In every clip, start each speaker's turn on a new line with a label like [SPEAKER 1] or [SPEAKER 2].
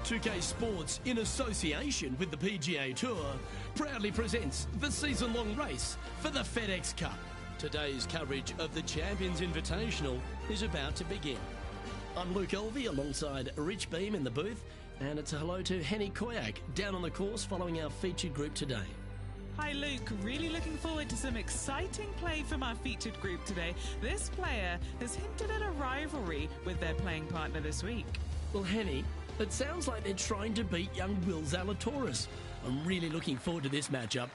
[SPEAKER 1] 2K Sports, in association with the PGA Tour, proudly presents the season-long race for the FedEx Cup. Today's coverage of the Champions Invitational is about to begin. I'm Luke Elvey alongside Rich Beam in the booth, and it's a hello to Henny Koyak down on the course following our featured group today.
[SPEAKER 2] Hi Luke, really looking forward to some exciting play from our featured group today. This player has hinted at a rivalry with their playing partner this week.
[SPEAKER 1] Well, Henny, it sounds like they're trying to beat young Will Zalatoris. I'm really looking forward to this matchup.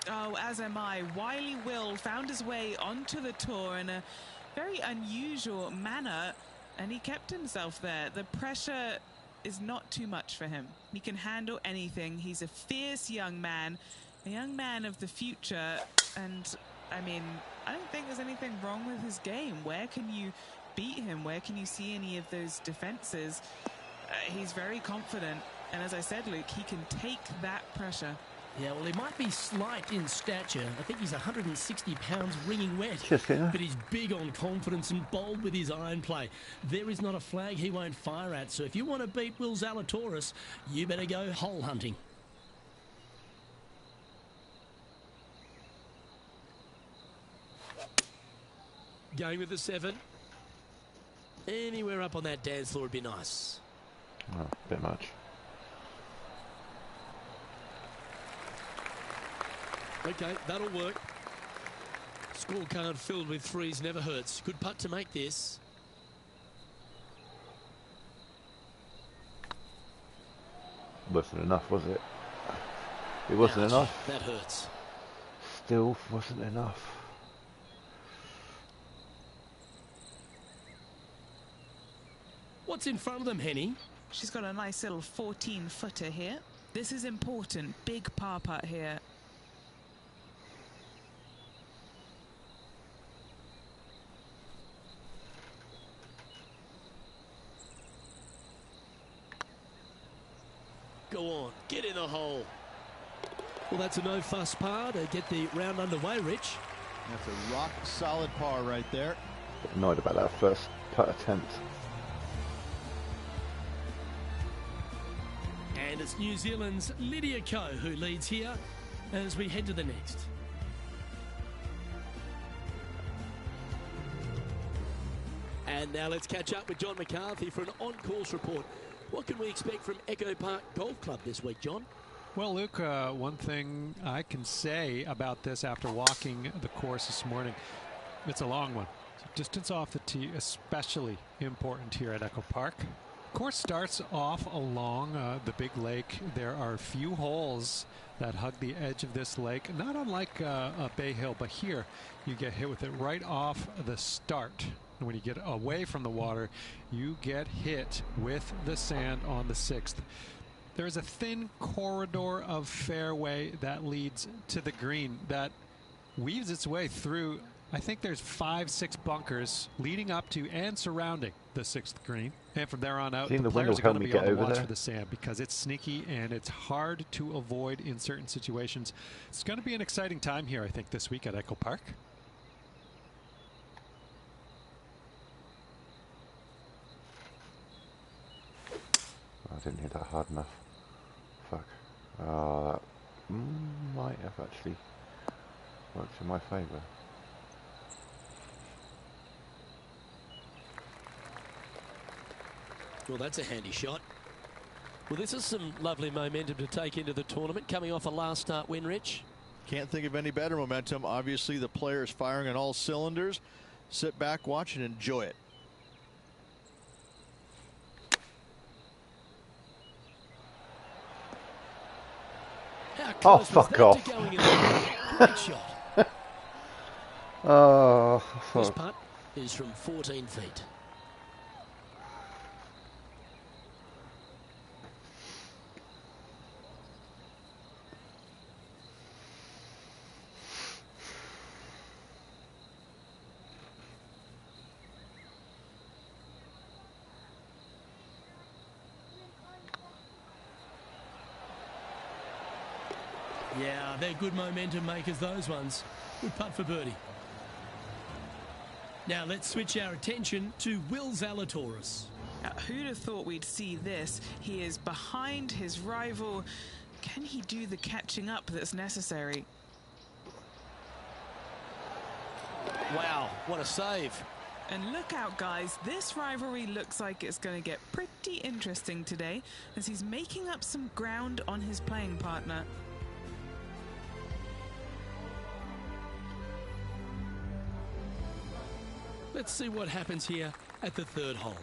[SPEAKER 2] Oh, as am I. Wily Will found his way onto the tour in a very unusual manner, and he kept himself there. The pressure is not too much for him. He can handle anything. He's a fierce young man. A young man of the future, and I mean, I don't think there's anything wrong with his game. Where can you beat him? Where can you see any of those defenses? He's very confident, and as I said, Luke, he can take that pressure.
[SPEAKER 1] Yeah, well, he might be slight in stature. I think he's 160 pounds wringing wet.
[SPEAKER 3] Yes, yeah.
[SPEAKER 1] But he's big on confidence and bold with his iron play. There is not a flag he won't fire at. So if you want to beat Will Zalatoris, you better go hole hunting. Going with the 7. Anywhere up on that dance floor would be nice.
[SPEAKER 3] Oh, a bit much.
[SPEAKER 1] Okay, that'll work. Scorecard filled with threes never hurts. Good putt to make this.
[SPEAKER 3] Wasn't enough, was it? It wasn't
[SPEAKER 1] Ouch,
[SPEAKER 3] enough.
[SPEAKER 1] That hurts.
[SPEAKER 3] Still wasn't enough.
[SPEAKER 1] What's in front of them, Henny?
[SPEAKER 2] She's got a nice little 14-footer here. This is important. Big par putt here.
[SPEAKER 1] Go on, get in the hole. Well, that's a no-fuss par to get the round underway, Rich.
[SPEAKER 4] That's a rock-solid par right there.
[SPEAKER 3] Bit annoyed about that first putt attempt.
[SPEAKER 1] And it's New Zealand's Lydia Ko who leads here as we head to the next. And now let's catch up with John McCarthy for an on-course report. What can we expect from Echo Park Golf Club this week, John?
[SPEAKER 5] Well, Luke, one thing I can say about this after walking the course this morning, it's a long one. So distance off the tee, especially important here at Echo Park. Course starts off along the big lake. There are a few holes that hug the edge of this lake, not unlike a Bay Hill, but here you get hit with it right off the start. And when you get away from the water, you get hit with the sand on the 6th. There's a thin corridor of fairway that leads to the green that weaves its way through. I think there's 5-6 bunkers leading up to and surrounding the 6th green. And from there on out, the players are going to be on the watch for the sand because it's sneaky and it's hard to avoid in certain situations. It's going to be an exciting time here, I think, this week at Echo Park.
[SPEAKER 3] I didn't hit that hard enough. Fuck. That might have actually worked in my favour.
[SPEAKER 1] Well, that's a handy shot. Well, this is some lovely momentum to take into the tournament, coming off a last start win, Rich.
[SPEAKER 4] Can't think of any better momentum. Obviously, the player is firing on all cylinders. Sit back, watch, and enjoy it.
[SPEAKER 3] Oh, fuck off.
[SPEAKER 1] Great shot.
[SPEAKER 3] Oh,
[SPEAKER 1] This putt is from 14 feet. Yeah, they're good momentum makers, those ones. Good putt for birdie. Now let's switch our attention to Will Zalatoris.
[SPEAKER 2] Who'd have thought we'd see this? He is behind his rival. Can he do the catching up that's necessary?
[SPEAKER 1] Wow, what a save.
[SPEAKER 2] And look out, guys. This rivalry looks like it's going to get pretty interesting today as he's making up some ground on his playing partner.
[SPEAKER 1] Let's see what happens here at the third hole.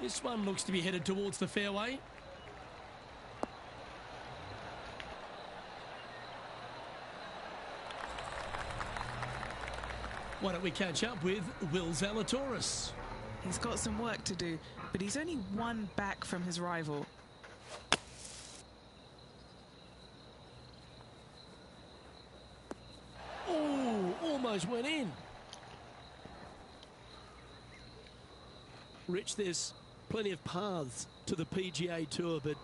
[SPEAKER 1] This one looks to be headed towards the fairway. Why don't we catch up with Will Zalatoris?
[SPEAKER 2] He's got some work to do, but he's only one back from his rival.
[SPEAKER 1] Oh, almost went in. Rich, there's plenty of paths to the PGA Tour, but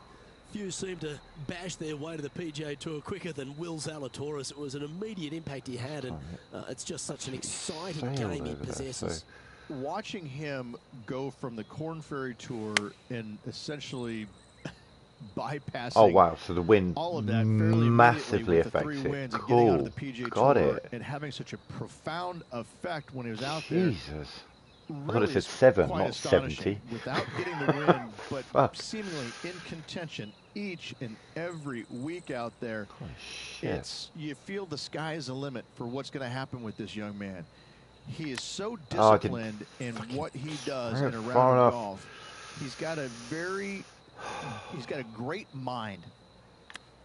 [SPEAKER 1] few seem to bash their way to the PGA Tour quicker than Will Zalatoris. It was an immediate impact he had, and it's just such an exciting game he possesses.
[SPEAKER 4] Watching him go from the Korn Ferry Tour and essentially bypassing
[SPEAKER 3] so the wind
[SPEAKER 4] all of that
[SPEAKER 3] massively affects
[SPEAKER 4] three
[SPEAKER 3] it.
[SPEAKER 4] wins and
[SPEAKER 3] Cool.
[SPEAKER 4] getting out of the PGA
[SPEAKER 3] Got
[SPEAKER 4] Tour
[SPEAKER 3] it.
[SPEAKER 4] and having such a profound effect when he was out there.
[SPEAKER 3] Jesus. I thought
[SPEAKER 4] Really
[SPEAKER 3] it said 7,
[SPEAKER 4] quite
[SPEAKER 3] not
[SPEAKER 4] astonishing.
[SPEAKER 3] 70.
[SPEAKER 4] Without getting the win, but
[SPEAKER 3] Fuck.
[SPEAKER 4] seemingly in contention each and every week out there.
[SPEAKER 3] Holy shit.
[SPEAKER 4] You feel the sky is the limit for what's going to happen with this young man. He is so
[SPEAKER 3] Oh, I didn't-
[SPEAKER 4] disciplined in what he does in a
[SPEAKER 3] Far
[SPEAKER 4] round
[SPEAKER 3] enough.
[SPEAKER 4] of golf. He's got a great mind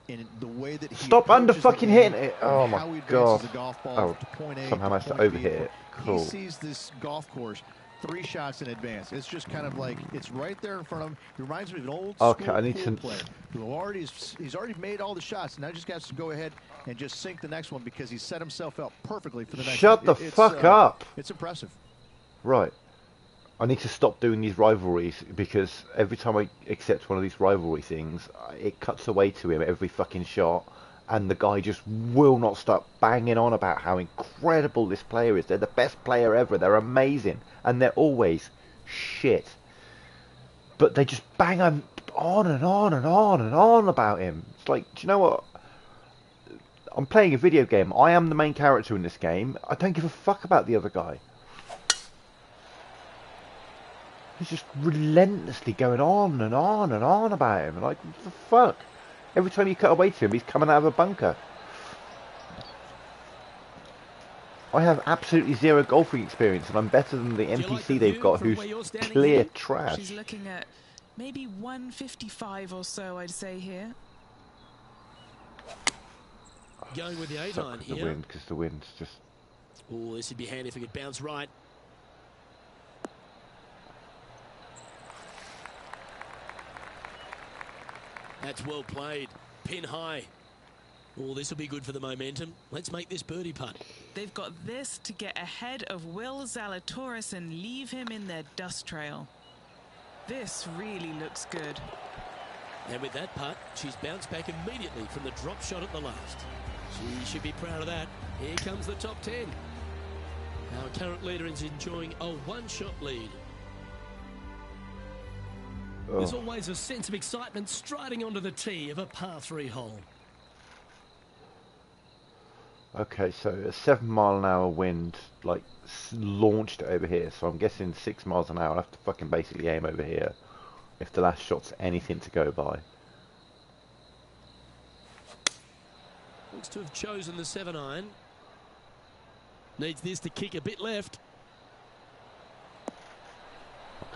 [SPEAKER 4] in the way that he
[SPEAKER 3] Stop under
[SPEAKER 4] approaches the
[SPEAKER 3] fucking
[SPEAKER 4] game
[SPEAKER 3] hitting it.
[SPEAKER 4] and
[SPEAKER 3] Oh
[SPEAKER 4] how
[SPEAKER 3] my
[SPEAKER 4] he advances
[SPEAKER 3] god.
[SPEAKER 4] the golf ball
[SPEAKER 3] Oh,
[SPEAKER 4] to point A
[SPEAKER 3] somehow
[SPEAKER 4] to
[SPEAKER 3] managed to
[SPEAKER 4] point B.
[SPEAKER 3] overhit it. Cool.
[SPEAKER 4] He sees this golf course 3 shots in advance. It's just kind of like it's right there in front of him. He reminds me of an old school
[SPEAKER 3] I need
[SPEAKER 4] pool
[SPEAKER 3] to-
[SPEAKER 4] player who he's already made all the shots. Now just has to go ahead and just sink the next one because he set himself up perfectly for the next
[SPEAKER 3] Shut
[SPEAKER 4] one.
[SPEAKER 3] the fuck up.
[SPEAKER 4] It's impressive.
[SPEAKER 3] Right. I need to stop doing these rivalries because every time I accept one of these rivalry things, it cuts away to him every fucking shot, and the guy just will not stop banging on about how incredible this player is. They're the best player ever. They're amazing, and they're always shit. But they just bang on and on and on and on about him. It's like, do you know what? I'm playing a video game. I am the main character in this game. I don't give a fuck about the other guy. He's just relentlessly going on and on and on about him. Like, what the fuck? Every time you cut away to him, he's coming out of a bunker. I have absolutely zero golfing experience, and I'm better than the NPC they've got, who's clear trash.
[SPEAKER 2] She's looking at maybe 155 or so, I'd say here.
[SPEAKER 1] Going with the 8
[SPEAKER 3] Suck
[SPEAKER 1] iron
[SPEAKER 3] the
[SPEAKER 1] here.
[SPEAKER 3] wind, because the wind's just...
[SPEAKER 1] Oh, this would be handy if we could bounce right. That's well played. Pin high. Oh, this will be good for the momentum. Let's make this birdie putt.
[SPEAKER 2] They've got this to get ahead of Will Zalatoris and leave him in their dust trail. This really looks good.
[SPEAKER 1] And with that putt, she's bounced back immediately from the drop shot at the last. She should be proud of that. Here comes the top 10. Our current leader is enjoying a one-shot lead. There's always a sense of excitement striding onto the tee of a par 3 hole.
[SPEAKER 3] Okay, so a 7 mile an hour wind, like, launched it over here. So I'm guessing 6 miles an hour. I have to fucking basically aim over here if the last shot's anything to go by.
[SPEAKER 1] Looks to have chosen the 7 iron. Needs this to kick a bit left.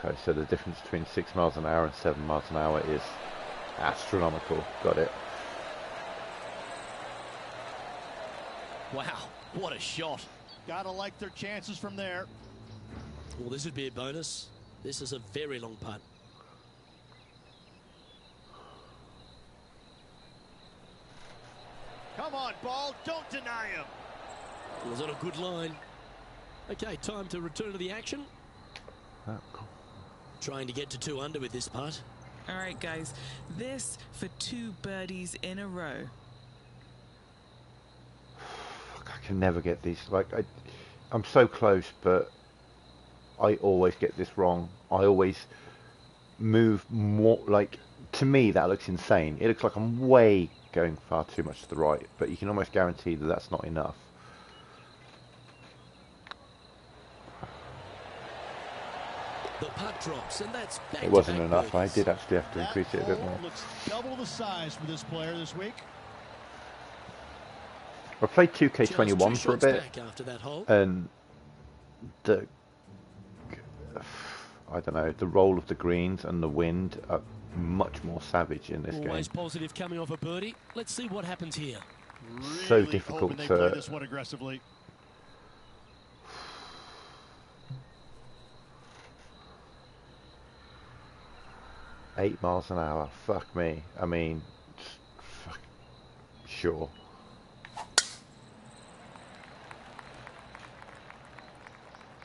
[SPEAKER 3] Okay, so the difference between 6 miles an hour and 7 miles an hour is astronomical. Got it.
[SPEAKER 1] Wow, what a shot.
[SPEAKER 4] Gotta like their chances from there.
[SPEAKER 1] Well, this would be a bonus. This is a very long putt.
[SPEAKER 4] Come on, ball. Don't deny him.
[SPEAKER 1] It was on a good line. Okay, time to return to the action. Trying to get to 2 under with this putt.
[SPEAKER 2] All right, guys, this for 2 birdies in a row.
[SPEAKER 3] I can never get these. Like, I'm so close, but I always get this wrong. I always move more. Like, to me, that looks insane. It looks like I'm way going far too much to the right, but you can almost guarantee that that's not enough.
[SPEAKER 1] The putt drops, and that's back.
[SPEAKER 3] It wasn't enough. I did actually have to increase it a bit more.
[SPEAKER 4] Looks double the size for this player this week.
[SPEAKER 3] I played 2K21 for a bit,
[SPEAKER 1] after that hole.
[SPEAKER 3] and I don't know, the roll of the greens and the wind are much more savage in this
[SPEAKER 1] Always
[SPEAKER 3] game.
[SPEAKER 1] positive coming off a birdie. Let's see what happens here.
[SPEAKER 3] So
[SPEAKER 4] Really
[SPEAKER 3] difficult
[SPEAKER 4] hoping they
[SPEAKER 3] to-
[SPEAKER 4] play this one aggressively.
[SPEAKER 3] $8 miles an hour. Fuck me. I mean, fuck, sure.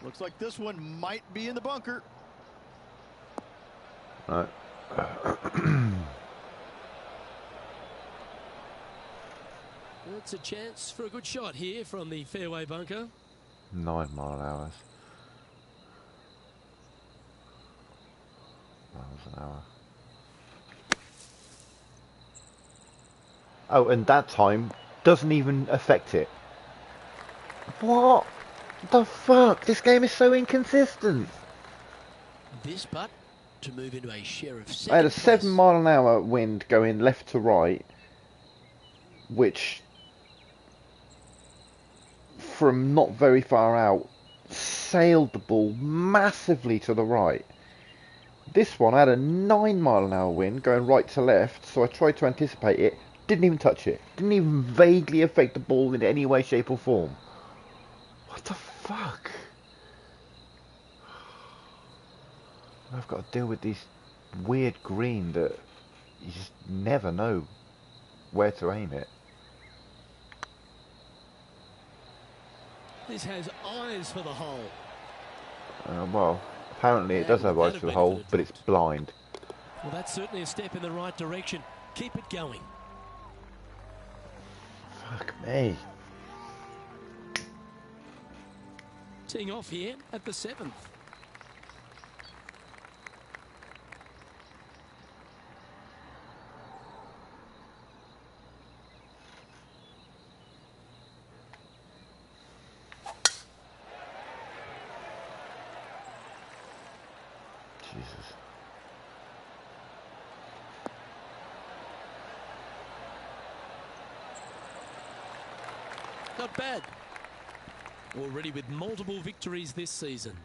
[SPEAKER 4] Looks like this one might be in the bunker.
[SPEAKER 3] Right.
[SPEAKER 1] It's a chance for a good shot here from the fairway bunker.
[SPEAKER 3] 9 mile an hour. Miles an hour. Oh, and that time doesn't even affect it. What the fuck? This game is so inconsistent.
[SPEAKER 1] This putt to move into a share of second
[SPEAKER 3] I had a
[SPEAKER 1] place.
[SPEAKER 3] 7 mile an hour wind going left to right, which from not very far out sailed the ball massively to the right. This one I had a 9 mile an hour wind going right to left, so I tried to anticipate it, didn't even touch it, didn't even vaguely affect the ball in any way, shape or form. What the fuck? I've got to deal with this weird green that you just never know where to aim it.
[SPEAKER 1] This has eyes for the hole.
[SPEAKER 3] Well, apparently it does have eyes for the hole, but it's blind.
[SPEAKER 1] Well, that's certainly a step in the right direction. Keep it going.
[SPEAKER 3] Fuck me.
[SPEAKER 1] Teeing off here at the 7th.
[SPEAKER 3] Jesus.
[SPEAKER 1] Not bad. Already with multiple victories this season.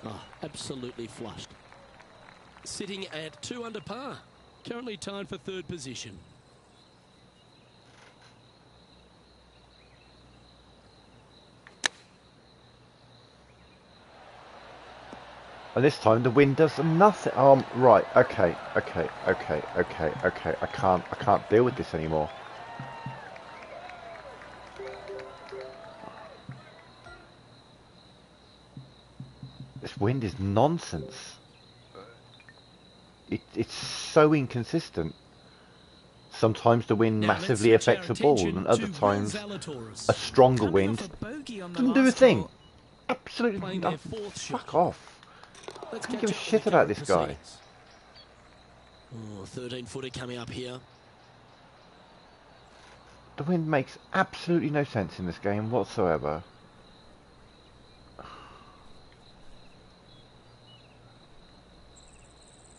[SPEAKER 1] Oh, absolutely flushed. Sitting at 2 under par. Currently tied for 3rd position.
[SPEAKER 3] And this time the wind does nothing. Right. Okay. I can't deal with this anymore. This wind is nonsense. It's so inconsistent. Sometimes the wind
[SPEAKER 1] Now, let's
[SPEAKER 3] massively
[SPEAKER 1] switch our
[SPEAKER 3] affects the ball,
[SPEAKER 1] attention
[SPEAKER 3] and other
[SPEAKER 1] to
[SPEAKER 3] times
[SPEAKER 1] Zalatoris.
[SPEAKER 3] a stronger
[SPEAKER 2] Coming
[SPEAKER 3] wind
[SPEAKER 2] off a bogey on the
[SPEAKER 3] doesn't do a
[SPEAKER 2] last
[SPEAKER 3] thing.
[SPEAKER 2] hole.
[SPEAKER 3] Absolutely
[SPEAKER 1] Playing
[SPEAKER 3] no.
[SPEAKER 1] their 4th shot.
[SPEAKER 3] Fuck off.
[SPEAKER 1] Let's
[SPEAKER 3] I don't
[SPEAKER 1] catch
[SPEAKER 3] give a
[SPEAKER 1] up with
[SPEAKER 3] shit
[SPEAKER 1] the
[SPEAKER 3] about
[SPEAKER 1] current
[SPEAKER 3] this guy.
[SPEAKER 1] proceedings. Oh, 13-footer coming up here.
[SPEAKER 3] The wind makes absolutely no sense in this game whatsoever.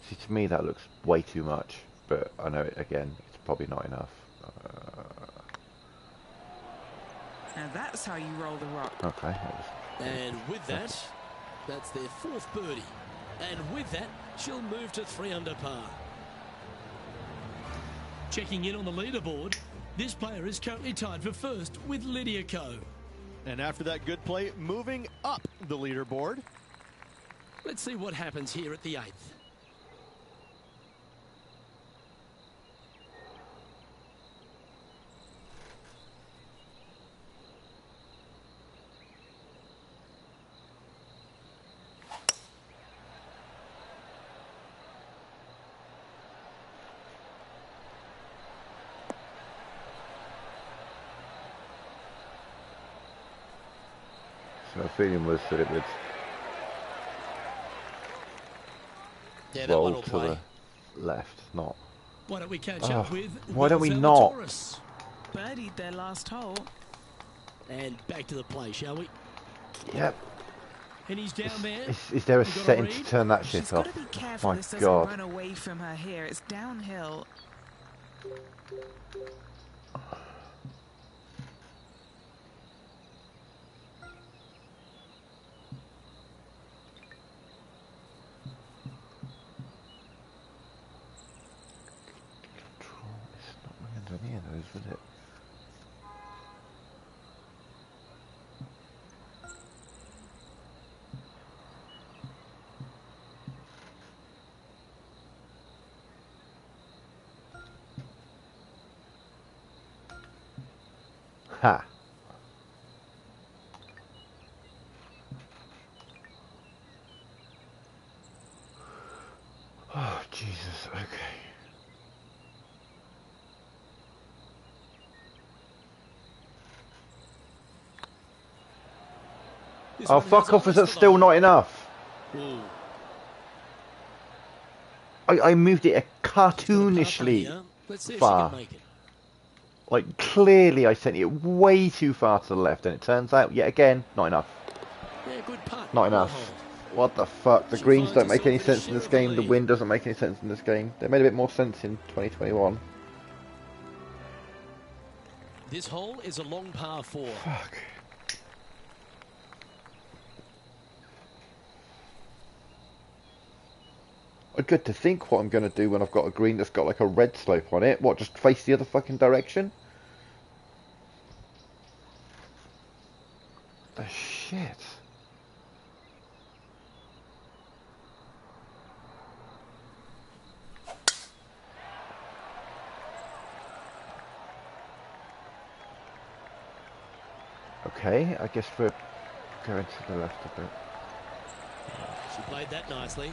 [SPEAKER 3] See, to me that looks way too much, but I know, again, it's probably not enough.
[SPEAKER 2] Now that's how you roll the rock.
[SPEAKER 3] Okay.
[SPEAKER 1] And with that, that's their 4th birdie. And with that, she'll move to 3 under par. Checking in on the leaderboard, this player is currently tied for 1st with Lydia Ko.
[SPEAKER 4] And after that good play, moving up the leaderboard.
[SPEAKER 1] Let's see what happens here at the 8th.
[SPEAKER 3] So my feeling was that it would
[SPEAKER 1] Yeah, that one
[SPEAKER 3] roll
[SPEAKER 1] will
[SPEAKER 3] to
[SPEAKER 1] play.
[SPEAKER 3] the left, not.
[SPEAKER 1] Why don't we catch up with
[SPEAKER 3] Why don't we
[SPEAKER 1] Will
[SPEAKER 3] not?
[SPEAKER 1] Zalatoris?
[SPEAKER 2] Birdied their last hole.
[SPEAKER 1] And back to the play, shall we?
[SPEAKER 3] Yep.
[SPEAKER 1] And he's down there.
[SPEAKER 3] Is there a
[SPEAKER 1] We've got a
[SPEAKER 3] setting to
[SPEAKER 1] read.
[SPEAKER 3] turn that
[SPEAKER 2] She's
[SPEAKER 3] shit
[SPEAKER 2] got
[SPEAKER 3] off?
[SPEAKER 2] to be careful
[SPEAKER 3] My
[SPEAKER 2] this doesn't
[SPEAKER 3] God.
[SPEAKER 2] run away from her here. It's downhill.
[SPEAKER 3] It's not running under any of those, will it? Ha! Oh, Jesus, okay.
[SPEAKER 1] This
[SPEAKER 3] Oh,
[SPEAKER 1] one
[SPEAKER 3] fuck
[SPEAKER 1] goes
[SPEAKER 3] off, is
[SPEAKER 1] to
[SPEAKER 3] that
[SPEAKER 1] the
[SPEAKER 3] still
[SPEAKER 1] line.
[SPEAKER 3] not enough?
[SPEAKER 1] Ooh.
[SPEAKER 3] I moved it
[SPEAKER 1] Just got a putter
[SPEAKER 3] cartoonishly
[SPEAKER 1] here. Let's see if
[SPEAKER 3] far.
[SPEAKER 1] she can make it.
[SPEAKER 3] Like, clearly I sent it way too far to the left, and it turns out, yet again, not enough.
[SPEAKER 1] Yeah, good putt.
[SPEAKER 3] Not
[SPEAKER 1] Well
[SPEAKER 3] enough.
[SPEAKER 1] hold.
[SPEAKER 3] What the fuck? The
[SPEAKER 1] She
[SPEAKER 3] greens
[SPEAKER 1] finds
[SPEAKER 3] don't make any
[SPEAKER 1] herself in a
[SPEAKER 3] sense in this
[SPEAKER 1] share of the
[SPEAKER 3] game. The
[SPEAKER 1] lead.
[SPEAKER 3] wind doesn't make any sense in this game. They made a bit more sense in 2021.
[SPEAKER 1] This hole is a long par 4.
[SPEAKER 3] Fuck. I good to think what I'm going to do when I've got a green that's got like a red slope on it. What, just face the other fucking direction? The shit. Okay, I guess we're going to the left a bit.
[SPEAKER 1] She played that nicely.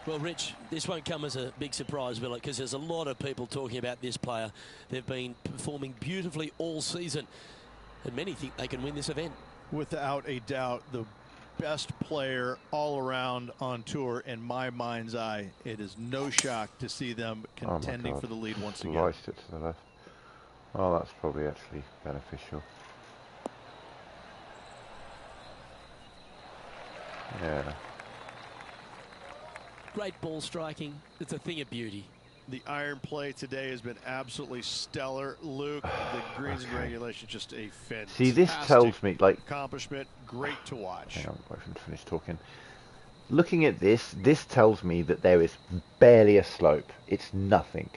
[SPEAKER 1] Well, Rich, this won't come as a big surprise, will it? Because there's a lot of people talking about this player. They've been performing beautifully all season, and many think they can win this event.
[SPEAKER 4] Without a doubt, the best player all around on tour in my mind's eye. It is no shock to see them contending for the lead once again.
[SPEAKER 3] Sliced it to the left. Oh, that's probably actually beneficial. Yeah.
[SPEAKER 1] Great ball striking. It's a thing of beauty.
[SPEAKER 4] The iron play today has been absolutely stellar. Luke, the greens and regulation, just a fantastic
[SPEAKER 3] See, this tells me, like...
[SPEAKER 4] accomplishment. Great to watch.
[SPEAKER 3] Hang on, I haven't finished talking. Looking at this, this tells me that there is barely a slope. It's nothing.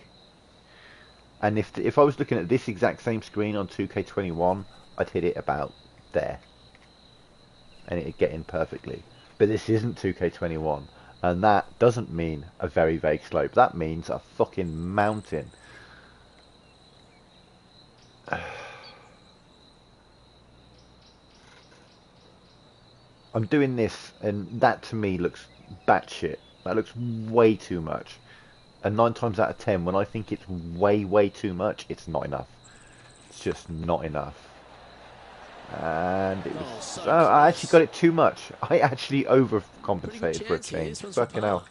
[SPEAKER 3] And if I was looking at this exact same screen on 2K21, I'd hit it about there. And it'd get in perfectly. But this isn't 2K21. And that doesn't mean a very vague slope. That means a fucking mountain. I'm doing this, and that to me looks batshit. That looks way too much. And 9 times out of 10, when I think it's way too much, it's not enough. It's just not enough. And it was, I actually got it too much. I actually overcompensated for a change. Fucking hell.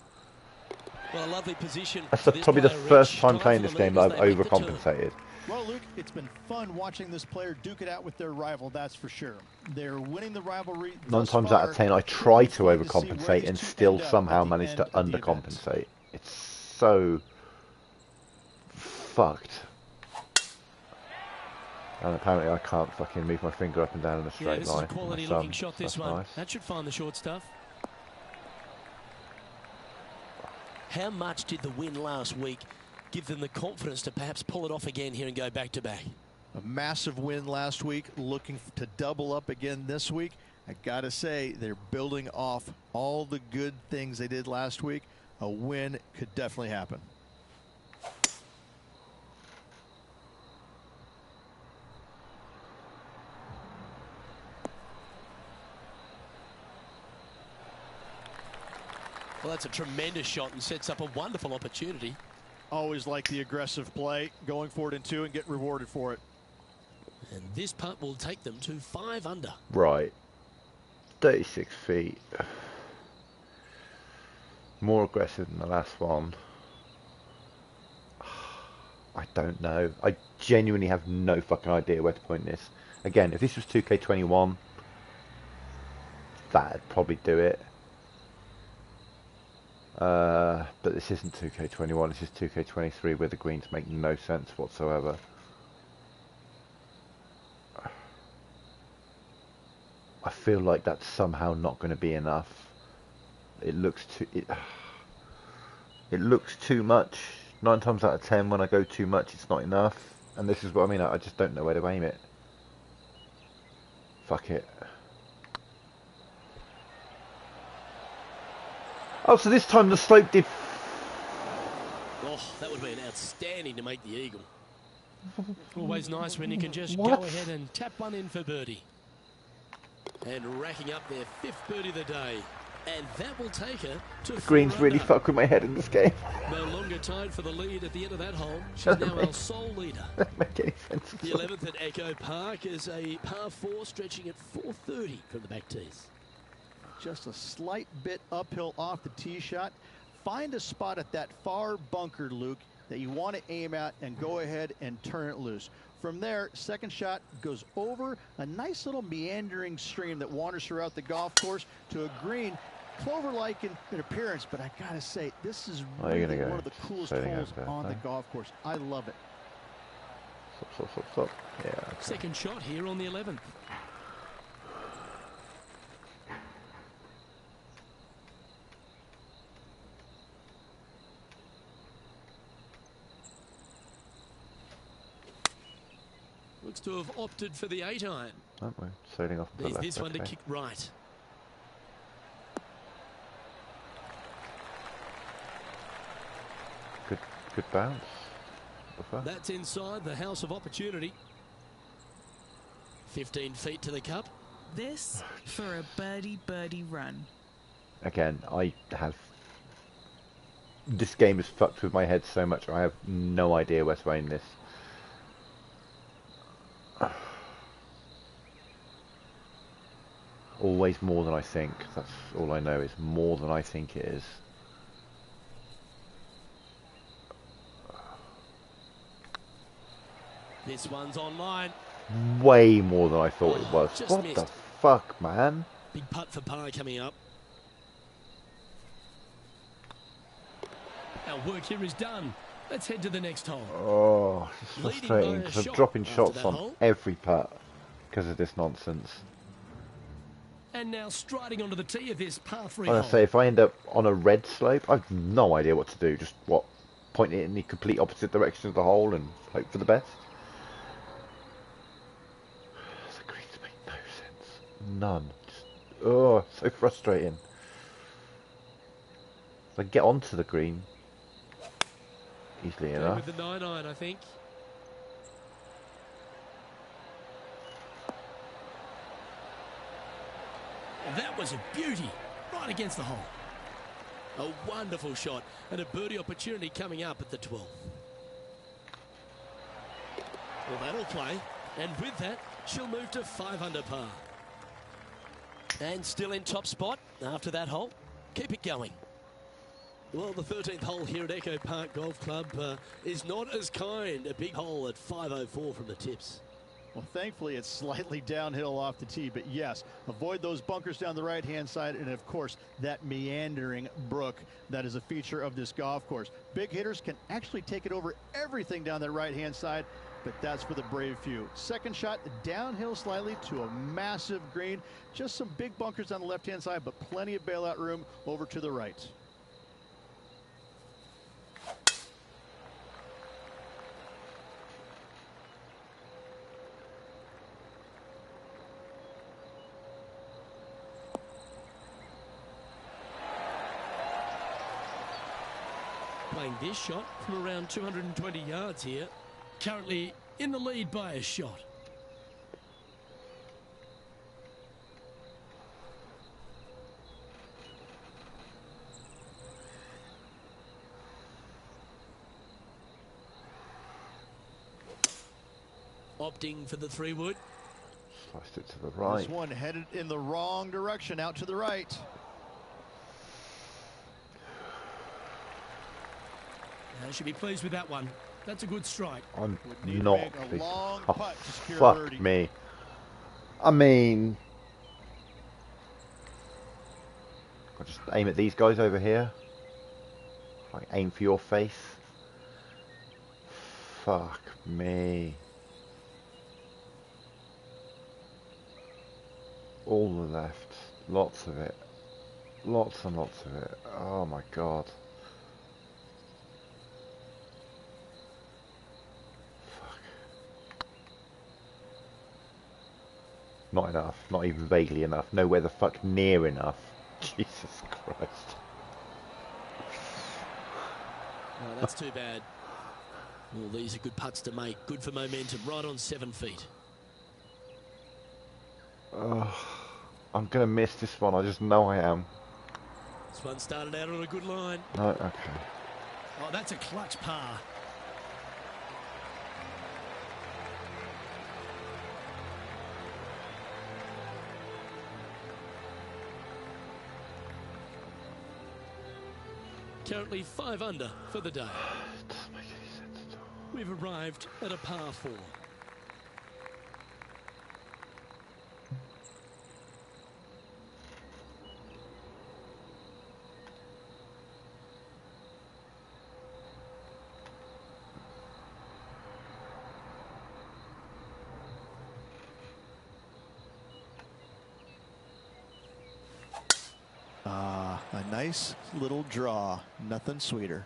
[SPEAKER 1] Well, a lovely position.
[SPEAKER 3] That's probably the first time playing this game that I've overcompensated.
[SPEAKER 4] Well, Luke, it's been fun watching this player duke it out with their rival, that's for sure. They're winning the rivalry.
[SPEAKER 3] 9 times out of 10, I try to overcompensate and still somehow manage to undercompensate. It's so fucked. And apparently I can't fucking move my finger up and down in a straight
[SPEAKER 1] this
[SPEAKER 3] line.
[SPEAKER 1] is a quality looking shot, this one. Nice. That should find the short stuff. How much did the win last week give them the confidence to perhaps pull it off again here and go back to back?
[SPEAKER 4] A massive win last week, looking to double up again this week. I gotta say, they're building off all the good things they did last week. A win could definitely happen.
[SPEAKER 1] Well, that's a tremendous shot and sets up a wonderful opportunity.
[SPEAKER 4] Always like the aggressive play, going for it in 2 and get rewarded for it.
[SPEAKER 1] And this putt will take them to 5 under.
[SPEAKER 3] Right. 36 feet. More aggressive than the last one. I don't know. I genuinely have no fucking idea where to point this. Again, if this was 2K21, that'd probably do it. But this isn't 2K21, this is 2K23 where the greens make no sense whatsoever. I feel like that's somehow not going to be enough. It looks too... It looks too much. 9 times out of 10 when I go too much it's not enough. And this is what I mean, I just don't know where to aim it. Fuck it. Oh, so this time the slope did...
[SPEAKER 1] Oh, that would have been outstanding to make the eagle. Always nice when you can just
[SPEAKER 3] What?
[SPEAKER 1] go ahead and tap one in for birdie. And racking up their 5th birdie of the day. And that will take her to 4
[SPEAKER 3] Greens really
[SPEAKER 1] under.
[SPEAKER 3] fuck with my head in this game.
[SPEAKER 1] No longer tied for the lead at the end of that hole. She's
[SPEAKER 3] Doesn't
[SPEAKER 1] now
[SPEAKER 3] make-
[SPEAKER 1] our sole leader.
[SPEAKER 3] Doesn't make any sense at
[SPEAKER 1] The
[SPEAKER 3] all.
[SPEAKER 1] 11th at Echo Park is a par 4 stretching at 430 from the back tees.
[SPEAKER 4] Just a slight bit uphill off the tee shot. Find a spot at that far bunker, Luke, that you want to aim at and go ahead and turn it loose. From there, second shot goes over a nice little meandering stream that wanders throughout the golf course to a green, clover-like in appearance, but I gotta say, this is
[SPEAKER 3] Oh, you're
[SPEAKER 4] really
[SPEAKER 3] gonna go
[SPEAKER 4] one of the coolest
[SPEAKER 3] straight
[SPEAKER 4] holes
[SPEAKER 3] over,
[SPEAKER 4] on the
[SPEAKER 3] huh?
[SPEAKER 4] golf course. I love it.
[SPEAKER 3] Stop. Yeah, okay.
[SPEAKER 1] Second shot here on the 11th. Looks to have opted for the 8-iron.
[SPEAKER 3] Aren't we? Sailing off the
[SPEAKER 1] There's
[SPEAKER 3] left.
[SPEAKER 1] this one to
[SPEAKER 3] okay.
[SPEAKER 1] kick right.
[SPEAKER 3] Good bounce. Buffer.
[SPEAKER 1] That's inside the house of opportunity. 15 feet to the cup.
[SPEAKER 2] This for a birdie run.
[SPEAKER 3] Again, I have... This game is fucked with my head so much, I have no idea where to aim this. Always more than I think. That's all I know, is more than I think it is.
[SPEAKER 1] This one's online.
[SPEAKER 3] Way more than I thought it
[SPEAKER 1] Oh,
[SPEAKER 3] was.
[SPEAKER 1] just
[SPEAKER 3] What
[SPEAKER 1] missed.
[SPEAKER 3] the fuck, man?
[SPEAKER 1] Big putt for par coming up. Our work here is done. Let's head to the next hole.
[SPEAKER 3] Oh, it's
[SPEAKER 1] Leading by
[SPEAKER 3] frustrating
[SPEAKER 1] a
[SPEAKER 3] because I'm
[SPEAKER 1] shot
[SPEAKER 3] dropping
[SPEAKER 1] after
[SPEAKER 3] shots
[SPEAKER 1] that
[SPEAKER 3] on
[SPEAKER 1] hole.
[SPEAKER 3] every putt because of this nonsense.
[SPEAKER 1] And now striding onto the tee of this par 3
[SPEAKER 3] Like I
[SPEAKER 1] hole.
[SPEAKER 3] say, if I end up on a red slope, I've no idea what to do. Just what? Point it in the complete opposite direction of the hole and hope for the best? The greens make no sense. None. Just, oh, so frustrating. If I get onto the green easily
[SPEAKER 1] Going
[SPEAKER 3] enough.
[SPEAKER 1] with the 9-iron, I think. That was a beauty, right against the hole. A wonderful shot and a birdie opportunity coming up at the 12th. Well, that'll play, and with that, she'll move to 5 under par. And still in top spot after that hole. Keep it going. Well, the 13th hole here at Echo Park Golf Club is not as kind. A big hole at 504 from the tips.
[SPEAKER 4] Well, thankfully, it's slightly downhill off the tee, but yes, avoid those bunkers down the right-hand side, and of course, that meandering brook that is a feature of this golf course. Big hitters can actually take it over everything down that right-hand side, but that's for the brave few. Second shot, downhill slightly to a massive green. Just some big bunkers on the left-hand side, but plenty of bailout room over to the right.
[SPEAKER 1] playing this shot from around 220 yards here. Currently in the lead by a shot. Opting for the 3-wood.
[SPEAKER 3] Sliced it to the right.
[SPEAKER 4] This one headed in the wrong direction, out to the right.
[SPEAKER 1] Should be pleased with that one. That's a good strike.
[SPEAKER 3] I'm
[SPEAKER 4] Need to
[SPEAKER 3] not
[SPEAKER 4] make a
[SPEAKER 3] pleased.
[SPEAKER 4] long
[SPEAKER 3] Oh,
[SPEAKER 4] putt to secure
[SPEAKER 3] fuck
[SPEAKER 4] birdie.
[SPEAKER 3] me. I mean, I just aim at these guys over here. Like aim for your face. Fuck me. All the left. Lots of it. Lots and lots of it. Oh my god. Not enough. Not even vaguely enough. Nowhere the fuck near enough. Jesus Christ.
[SPEAKER 1] Oh, that's too bad. Well, these are good putts to make. Good for momentum. Right on 7 feet.
[SPEAKER 3] Oh, I'm going to miss this one. I just know I am.
[SPEAKER 1] This one started out on a good line.
[SPEAKER 3] No, okay.
[SPEAKER 1] Oh, that's a clutch par. Currently 5 under for the day.
[SPEAKER 3] It doesn't make any sense at all.
[SPEAKER 1] We've arrived at a par 4.
[SPEAKER 4] A nice little draw. Nothing sweeter.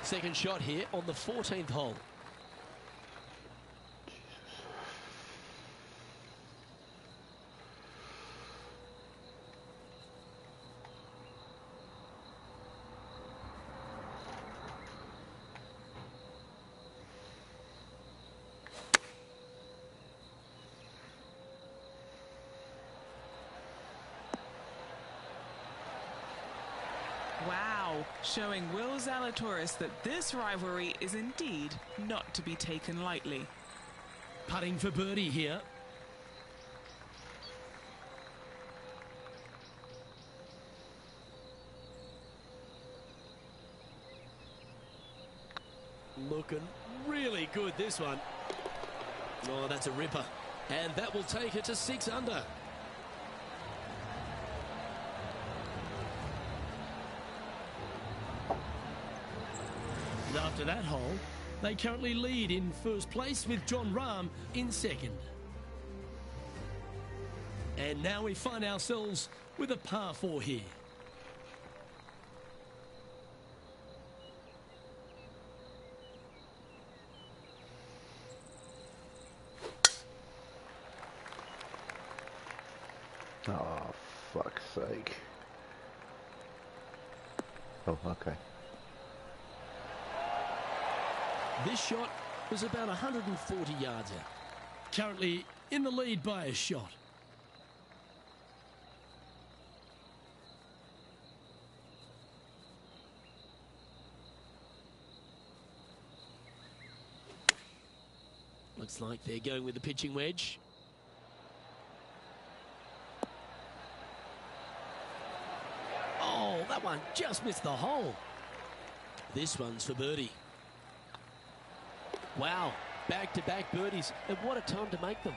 [SPEAKER 1] Second shot here on the 14th hole.
[SPEAKER 2] Wow, showing Will Zalatoris that this rivalry is indeed not to be taken lightly.
[SPEAKER 1] Putting for birdie here. Looking really good, this one. Oh, that's a ripper. And that will take it to 6 under. After that hole, they currently lead in first place with John Rahm in second. And now we find ourselves with a par 4 here.
[SPEAKER 3] Oh, fuck's sake. Oh, okay.
[SPEAKER 1] This shot was about 140 yards out. Currently in the lead by a shot. Looks like they're going with the pitching wedge. Oh, that one just missed the hole. This one's for birdie. Wow, back-to-back birdies, and what a time to make them.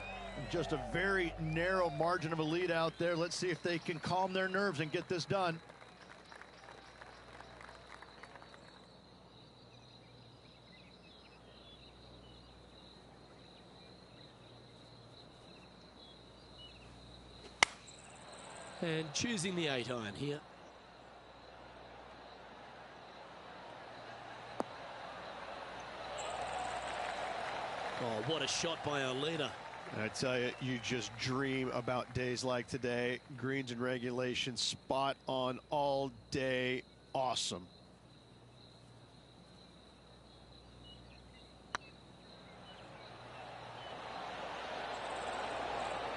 [SPEAKER 4] Just a very narrow margin of a lead out there. Let's see if they can calm their nerves and get this done.
[SPEAKER 1] And choosing the 8-iron here. Oh, what a shot by our leader.
[SPEAKER 4] I tell you, you just dream about days like today. Greens and regulation, spot on all day. Awesome.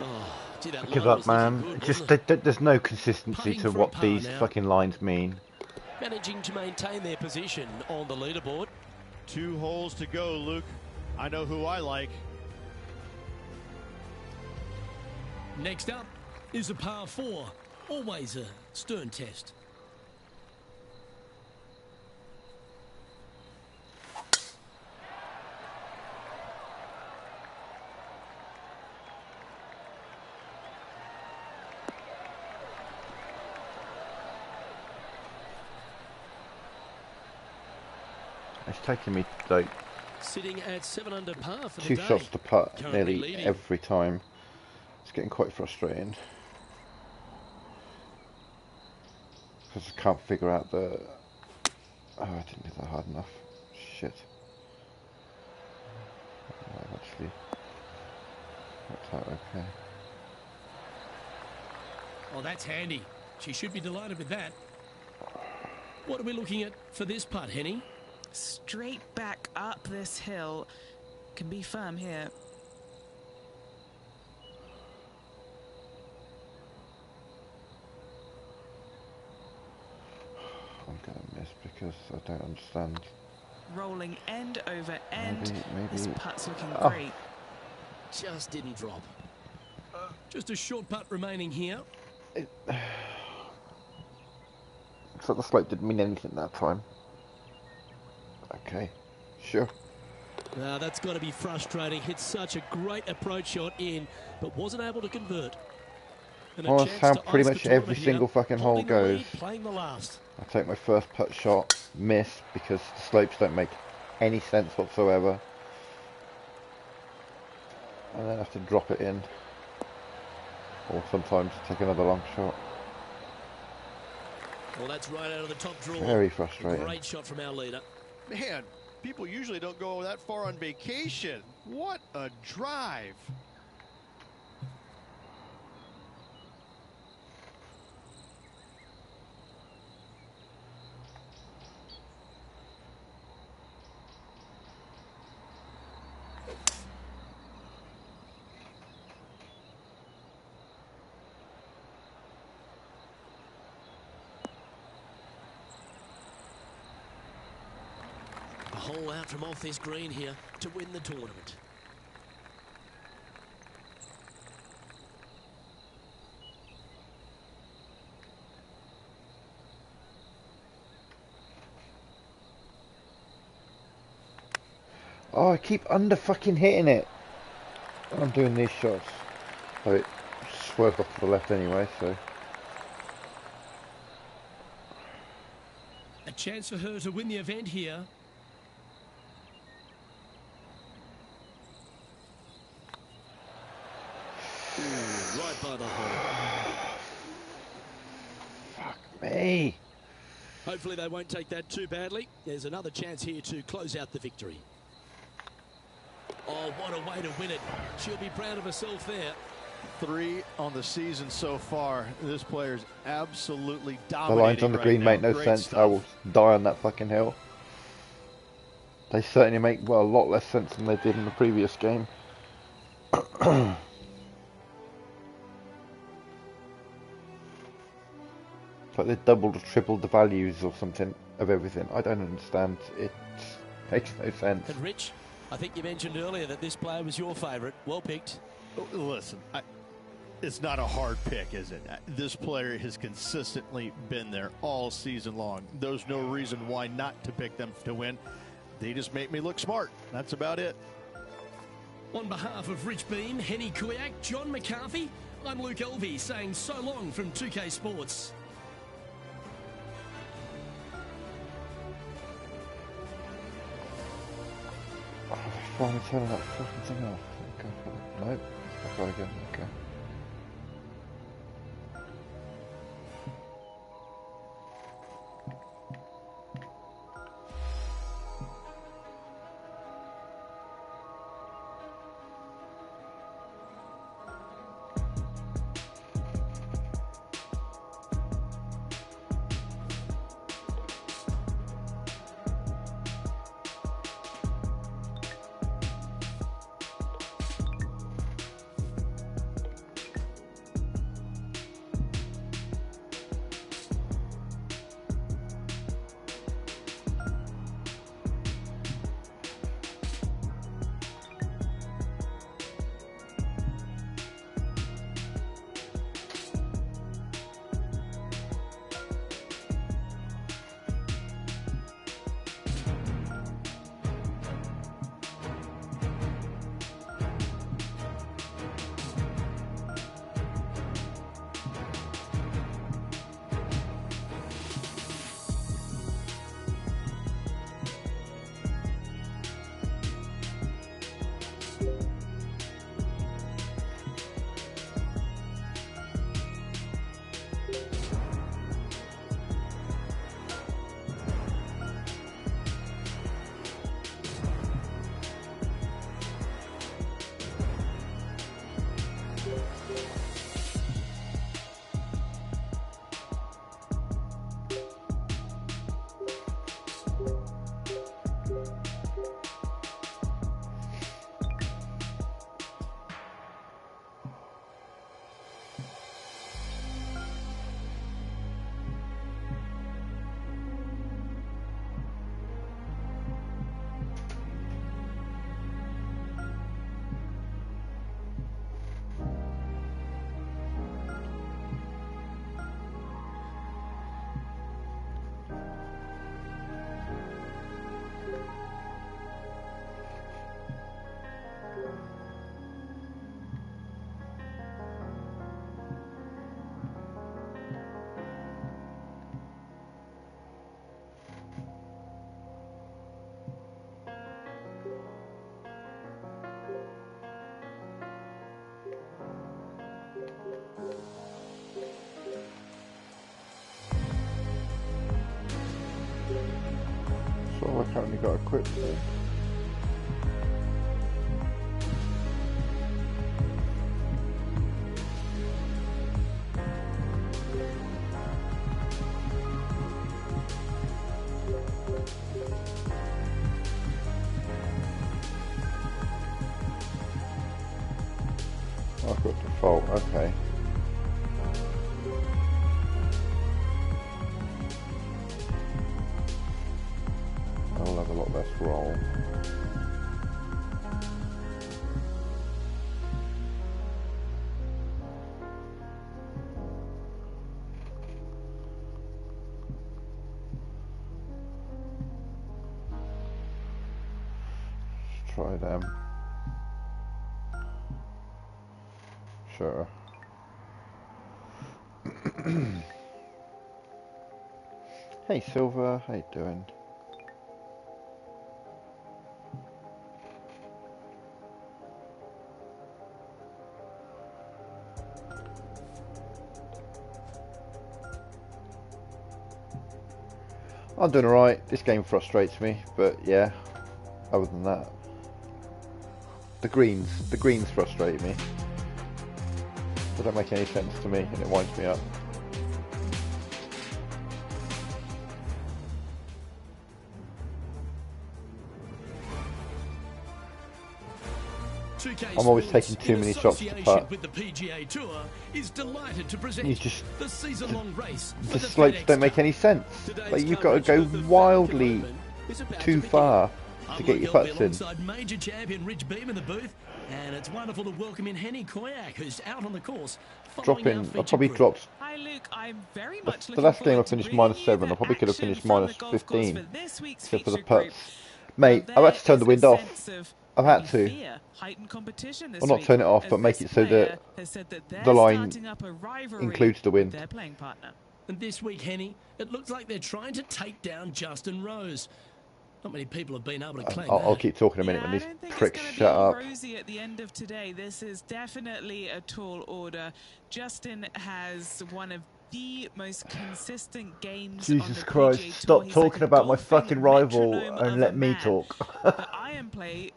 [SPEAKER 1] Oh, gee, that
[SPEAKER 3] Give
[SPEAKER 1] line
[SPEAKER 3] up,
[SPEAKER 1] was looking
[SPEAKER 3] man.
[SPEAKER 1] good,
[SPEAKER 3] Just
[SPEAKER 1] wasn't it?
[SPEAKER 3] there's no consistency
[SPEAKER 1] Putting
[SPEAKER 3] to
[SPEAKER 1] for a
[SPEAKER 3] what
[SPEAKER 1] par
[SPEAKER 3] these
[SPEAKER 1] now.
[SPEAKER 3] fucking lines mean.
[SPEAKER 1] Managing to maintain their position on the leaderboard.
[SPEAKER 4] 2 holes to go, Luke. I know who I like.
[SPEAKER 1] Next up is a par 4. Always a stern test.
[SPEAKER 3] It's taking me like
[SPEAKER 1] Sitting at 7 under par for
[SPEAKER 3] 2
[SPEAKER 1] the day.
[SPEAKER 3] shots to putt
[SPEAKER 1] Currently
[SPEAKER 3] nearly
[SPEAKER 1] leading.
[SPEAKER 3] every time. It's getting quite frustrating. Because I can't figure out the... Oh, I didn't do that hard enough. Shit. I've actually worked out okay.
[SPEAKER 1] Oh, that's handy. She should be delighted with that. What are we looking at for this putt, Henny?
[SPEAKER 2] Straight back up this hill. Can be firm here.
[SPEAKER 3] I'm going to miss because I don't understand.
[SPEAKER 2] Rolling end over end.
[SPEAKER 3] Maybe.
[SPEAKER 2] This putt's looking
[SPEAKER 3] Oh.
[SPEAKER 2] great.
[SPEAKER 1] Just didn't drop. Just a short putt remaining here.
[SPEAKER 3] It's like the slope didn't mean anything that time. Okay, sure.
[SPEAKER 1] That's got to be frustrating. Hit such a great approach shot in, but wasn't able to convert. And a
[SPEAKER 3] Well, that's
[SPEAKER 1] chance
[SPEAKER 3] how
[SPEAKER 1] to
[SPEAKER 3] pretty
[SPEAKER 1] ice
[SPEAKER 3] much
[SPEAKER 1] the
[SPEAKER 3] every
[SPEAKER 1] tournament
[SPEAKER 3] single
[SPEAKER 1] here.
[SPEAKER 3] fucking hole
[SPEAKER 1] Holding the lead,
[SPEAKER 3] goes.
[SPEAKER 1] playing the last.
[SPEAKER 3] I take my first putt shot, miss, because the slopes don't make any sense whatsoever. And then have to drop it in. Or sometimes take another long shot.
[SPEAKER 1] Well, that's right out of the top draw.
[SPEAKER 3] Very frustrating.
[SPEAKER 1] Great shot from our leader.
[SPEAKER 4] Man, people usually don't go that far on vacation. What a drive.
[SPEAKER 1] A hole out from off this green here to win the tournament.
[SPEAKER 3] Oh, I keep under fucking hitting it when I'm doing these shots. So it swerved off to the left anyway, so.
[SPEAKER 1] A chance for her to win the event here. Ooh, right by the hole.
[SPEAKER 3] Fuck me.
[SPEAKER 1] Hopefully they won't take that too badly. There's another chance here to close out the victory. Oh, what a way to win it. She'll be proud of herself there.
[SPEAKER 4] 3 on the season so far. This player's absolutely
[SPEAKER 3] The
[SPEAKER 4] dominating.
[SPEAKER 3] lines on the
[SPEAKER 4] right
[SPEAKER 3] green
[SPEAKER 4] now.
[SPEAKER 3] make no
[SPEAKER 4] Great
[SPEAKER 3] sense.
[SPEAKER 4] stuff.
[SPEAKER 3] I will die on that fucking hill. They certainly make, well, a lot less sense than they did in the previous game. It's like they doubled or tripled the values or something of everything. I don't understand. It makes no sense.
[SPEAKER 1] And Rich, I think you mentioned earlier that this player was your favourite. Well picked.
[SPEAKER 4] Listen, it's not a hard pick, is it? This player has consistently been there all season long. There's no reason why not to pick them to win. They just make me look smart. That's about it.
[SPEAKER 1] On behalf of Rich Beam, Henny Kuyak, John McCarthy, I'm Luke Elvey saying so long from 2K Sports.
[SPEAKER 3] Oh, finally turning that fucking thing off. Go for it. Nope. Back on again. Okay. Only got a quick thing. I've got default, okay. I'll have a lot less roll. Let's try them. Sure. Hey Silver, how you doing? I'm doing alright. This game frustrates me, but yeah, other than that. The greens frustrate me. They don't make any sense to me and it winds me up. I'm always taking too many shots at the putt.
[SPEAKER 1] With the PGA Tour is delighted to present
[SPEAKER 3] You just
[SPEAKER 1] the season-long race.
[SPEAKER 3] the slopes don't make any sense. Like you've got to go wildly too far to get your putts in.
[SPEAKER 1] Alongside major champion Rich Beam in the booth, and it's wonderful to welcome in Henny Koyak, who's out on the course.
[SPEAKER 3] Dropping, I probably dropped.
[SPEAKER 2] Hi Luke, I'm very much
[SPEAKER 3] The last game I finished -7. I probably could have finished -15, except for the putts. Mate, I've had to turn the wind off. I've had to. Well, not turn it off, but make it so that the line includes the wind.
[SPEAKER 1] And this week, Henny, it looks like they're trying to take down Justin Rose. Not many people have been able to claim
[SPEAKER 3] I'll keep talking a minute when these pricks shut up.
[SPEAKER 2] Rosy at the end of today. This is definitely a tall order. Justin has one of the most consistent games.
[SPEAKER 3] Jesus Christ! Stop talking about my fucking rival and let me talk.
[SPEAKER 2] The iron play,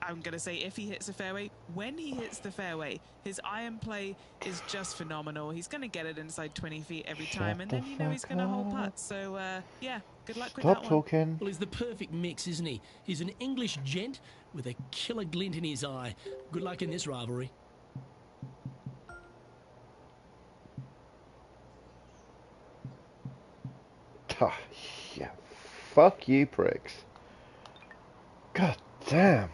[SPEAKER 2] I'm going to say, if he hits the fairway, when he hits the fairway, his iron play is just phenomenal. He's going to get it inside 20 feet every time, and then you know he's going to hold putts. So, yeah, good luck with that one.
[SPEAKER 3] Stop talking.
[SPEAKER 1] Well, he's the perfect mix, isn't he? He's an English gent with a killer glint in his eye. Good luck in this rivalry.
[SPEAKER 3] Yeah, fuck you pricks. God damn.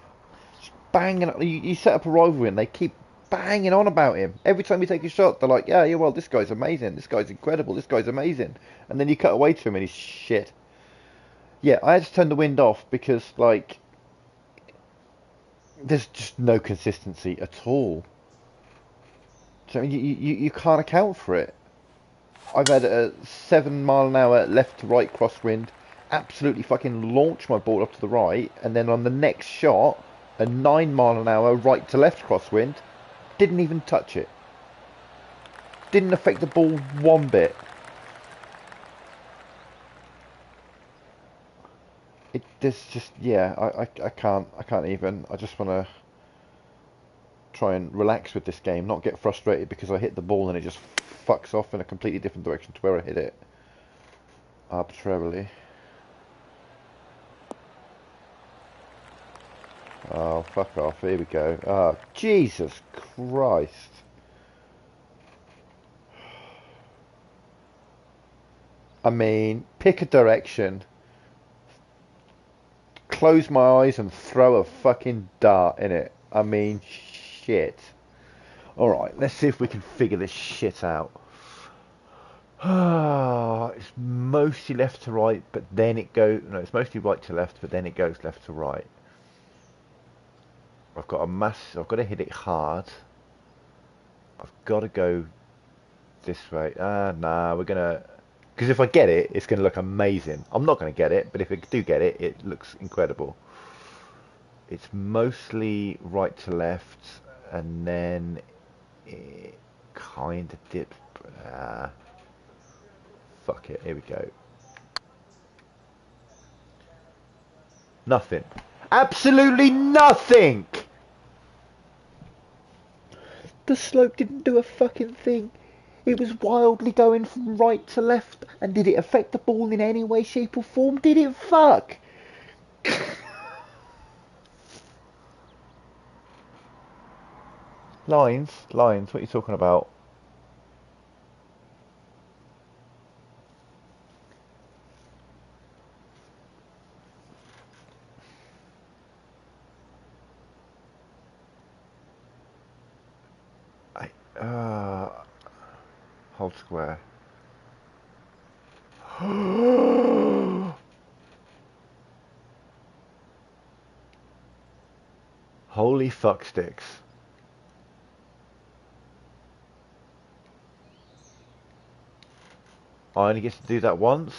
[SPEAKER 3] Banging up, you set up a rivalry and they keep banging on about him. Every time you take a shot, they're like, yeah, well, this guy's amazing, this guy's incredible, this guy's amazing. And then you cut away to him and he's shit. Yeah, I had to turn the wind off because, like, there's just no consistency at all. So you can't account for it. I've had a 7 mile an hour left to right crosswind, absolutely fucking launch my ball up to the right, and then on the next shot, a 9 mile an hour right to left crosswind, didn't even touch it. Didn't affect the ball one bit. There's just, yeah, I can't even. I just want to try and relax with this game, not get frustrated because I hit the ball and it just fucks off in a completely different direction to where I hit it arbitrarily. Oh, fuck off. Here we go. Oh, Jesus Christ. I mean, pick a direction, close my eyes and throw a fucking dart in it. I mean, shit. Alright, let's see if we can figure this shit out. It's mostly left to right, but then it goes... No, it's mostly right to left, but then it goes left to right. I've got to hit it hard. I've got to go this way. Nah, we're going to... Because if I get it, it's going to look amazing. I'm not going to get it, but if I do get it, it looks incredible. It's mostly right to left, and then it kind of dips. Fuck it, here we go. Nothing. Absolutely nothing! The slope didn't do a fucking thing. It was wildly going from right to left. And did it affect the ball in any way, shape or form? Did it fuck? Lines? What are you talking about? Hold square. Holy fuck sticks. I only get to do that once?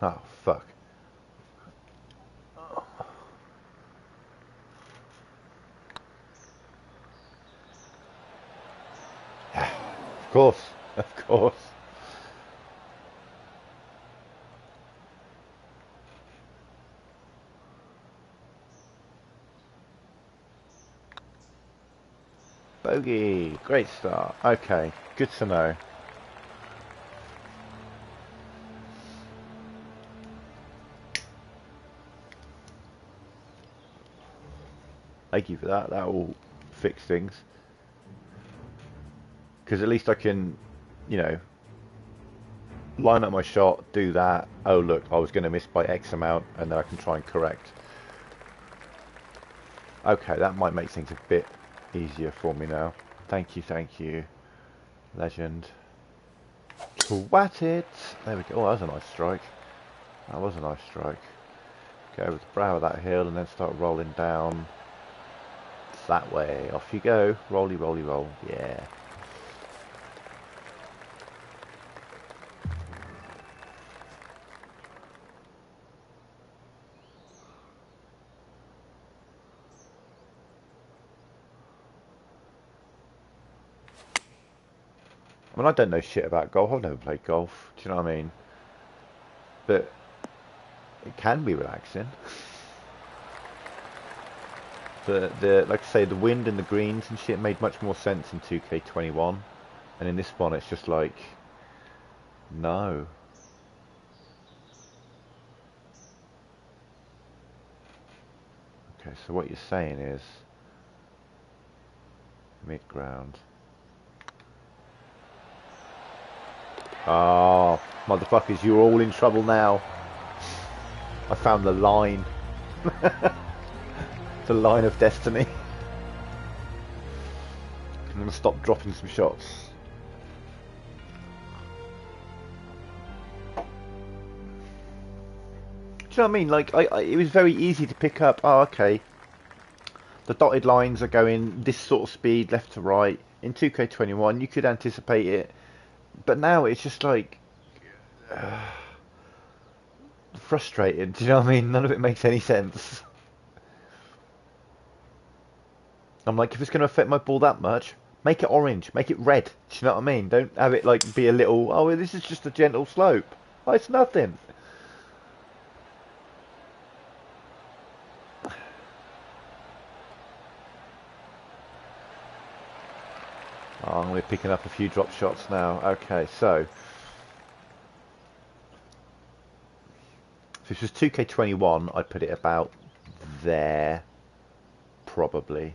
[SPEAKER 3] Oh, fuck. Of course. Of course. Bogey. Great start. Okay. Good to know. Thank you for that. That will fix things. Because at least I can, you know, line up my shot, do that. Oh, look, I was going to miss by X amount, and then I can try and correct. Okay, that might make things a bit easier for me now. Thank you. Legend. Twat it. There we go. Oh, that was a nice strike. That was a nice strike. Go over the brow of that hill and then start rolling down. That way. Off you go. Rolly, rolly, roll. Yeah. I mean, I don't know shit about golf. I've never played golf. Do you know what I mean? But it can be relaxing. Like I say, the wind and the greens and shit made much more sense in 2K21, and in this one, it's just like, no. Okay, so what you're saying is mid-ground. Oh, motherfuckers, you're all in trouble now. I found the line. The line of destiny. I'm going to stop dropping some shots. Do you know what I mean? Like, it was very easy to pick up. Oh, okay. The dotted lines are going this sort of speed, left to right. In 2K21, you could anticipate it. But now it's just like... frustrated. Do you know what I mean? None of it makes any sense. I'm like, if it's going to affect my ball that much, make it orange, make it red. Do you know what I mean? Don't have it like be a little, oh, this is just a gentle slope. Oh, it's nothing. Oh, we're picking up a few drop shots now. Okay, so if this was 2K21, I'd put it about there, probably.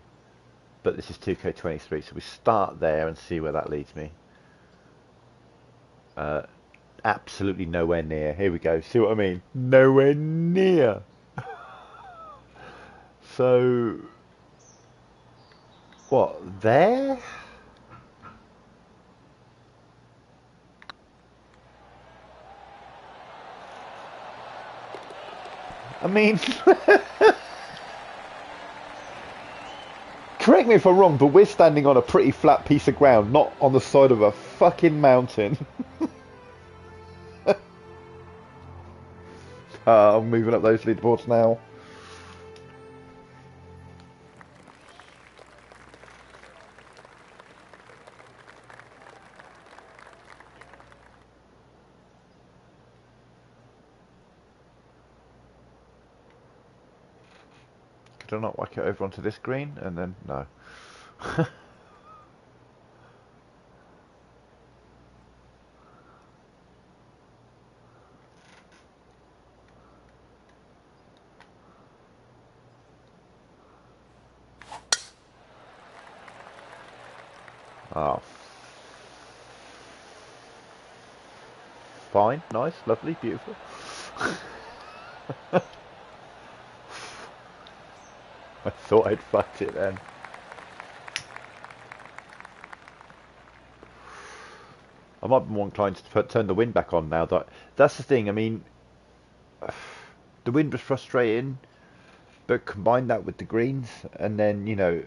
[SPEAKER 3] But this is 2K23, so we start there and see where that leads me. Absolutely nowhere near. Here we go. See what I mean? Nowhere near. So, what, there? I mean... Correct me if I'm wrong, but we're standing on a pretty flat piece of ground, not on the side of a fucking mountain. I'm moving up those leaderboards now. Could I not whack it over onto this green and then no? Oh. Fine, nice, lovely, beautiful. I thought I'd fucked it then. I might be more inclined to turn the wind back on now. That's the thing, I mean, the wind was frustrating, but combine that with the greens, and then, you know,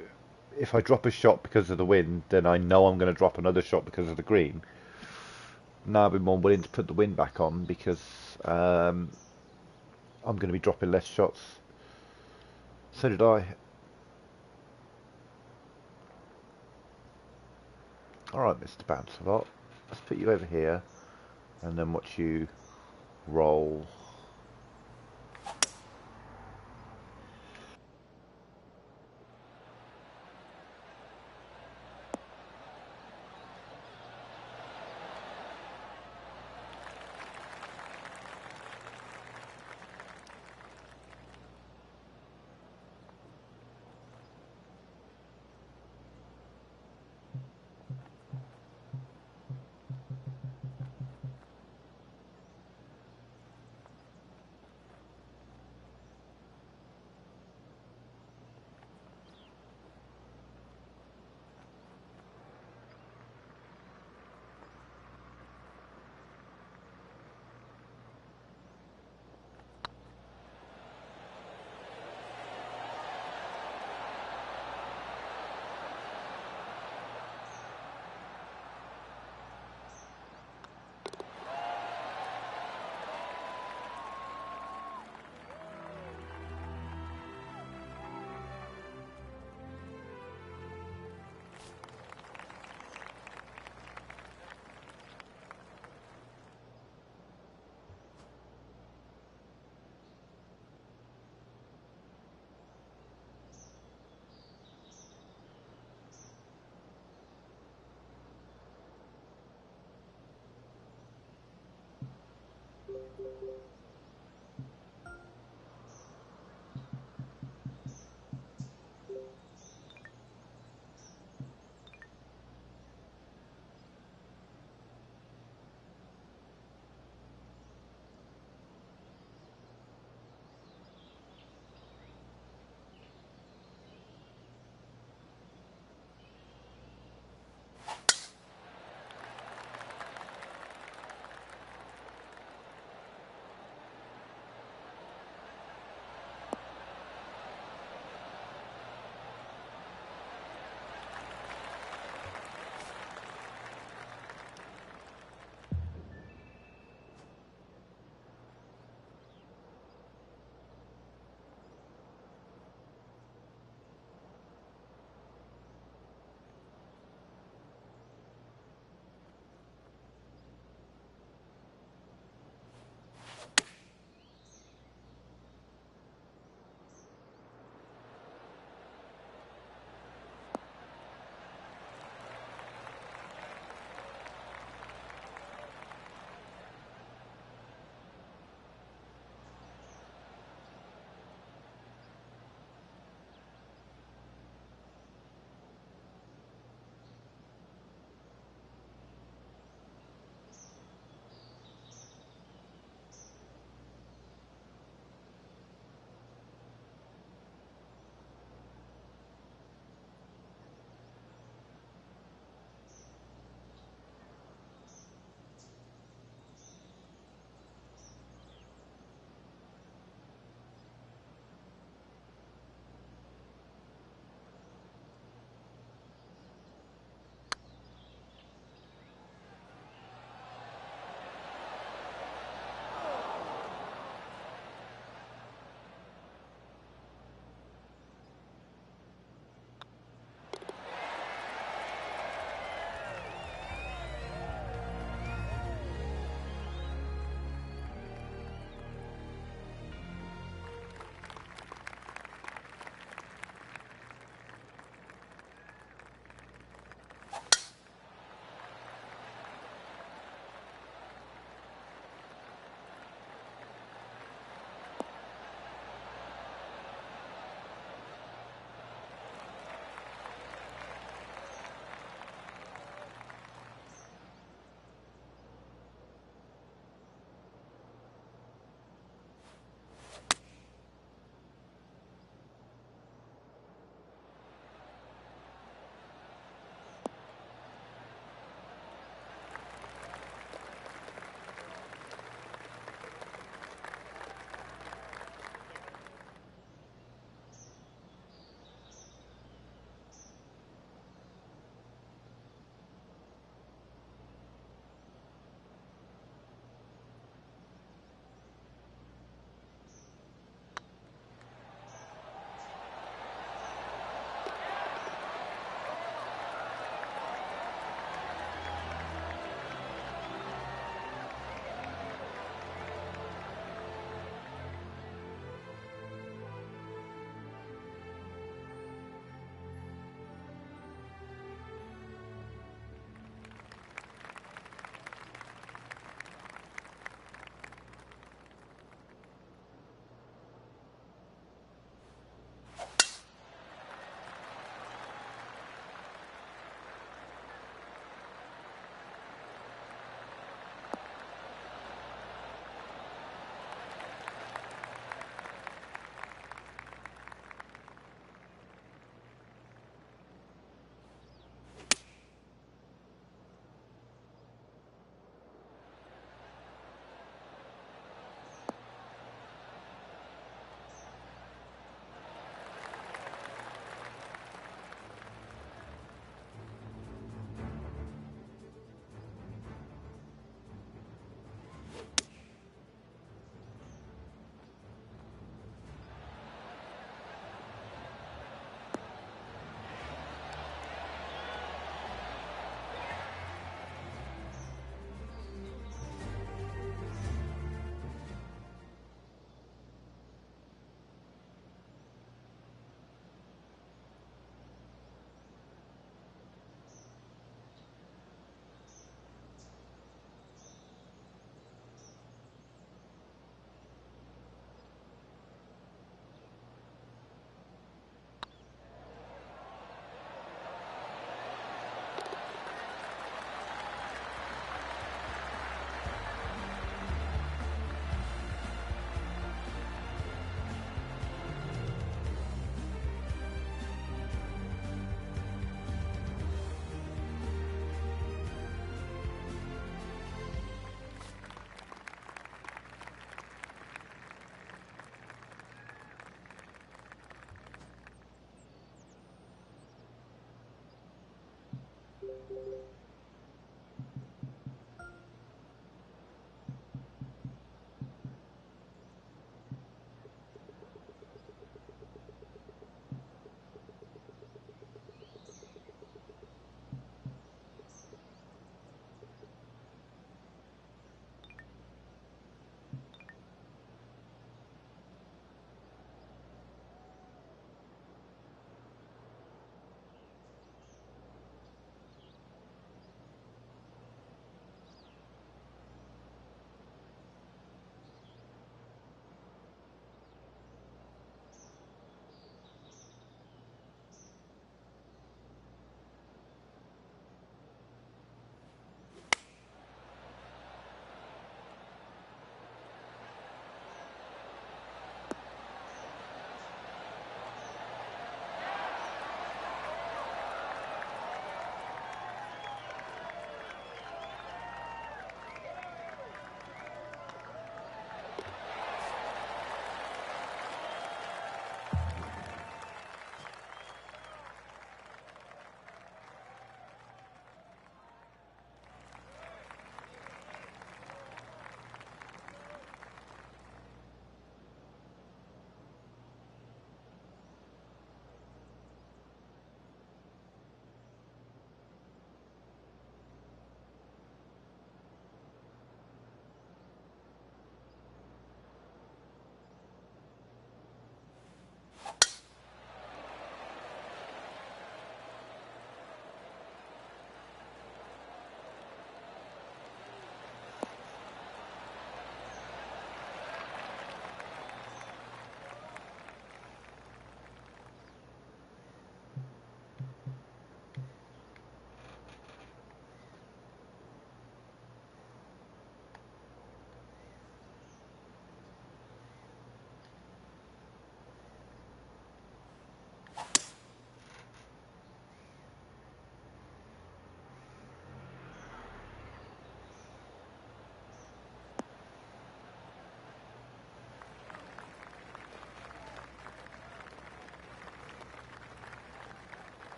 [SPEAKER 3] if I drop a shot because of the wind, then I know I'm going to drop another shot because of the green. Now I'll be more willing to put the wind back on because I'm going to be dropping less shots. So did I. Alright, Mr. Bouncerlot. Let's put you over here and then watch you roll.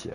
[SPEAKER 3] Yeah.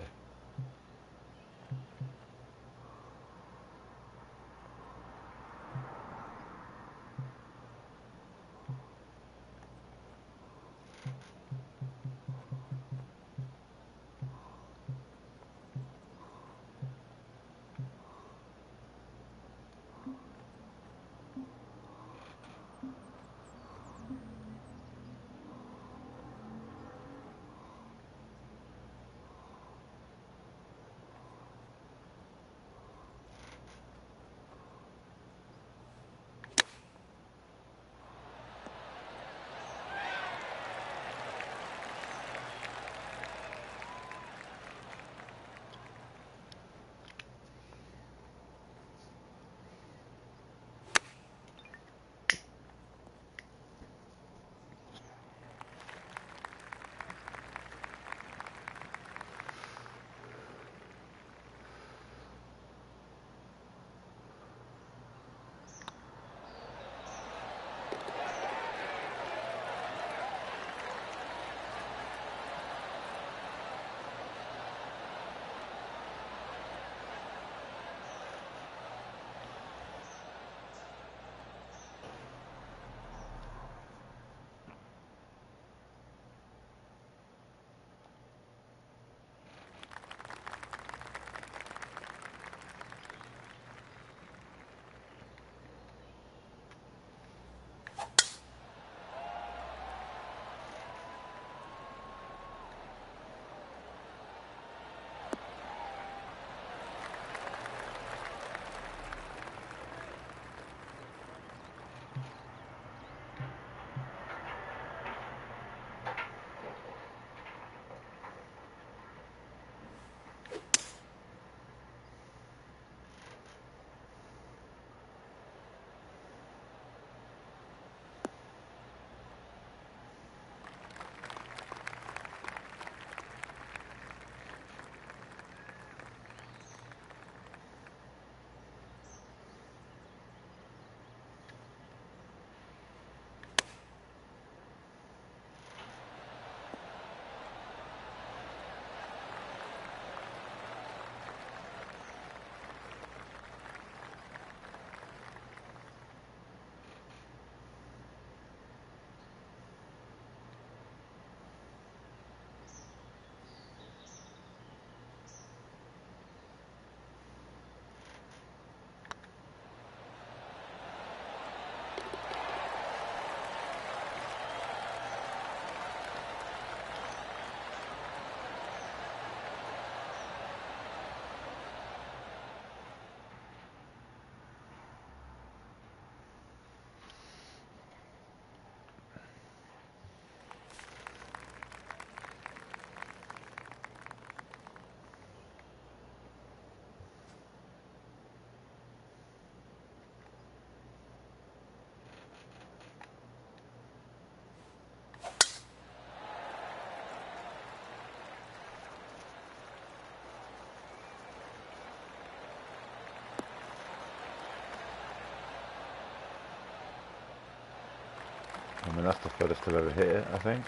[SPEAKER 3] I mean, that's the furthest I've ever hit it, I think.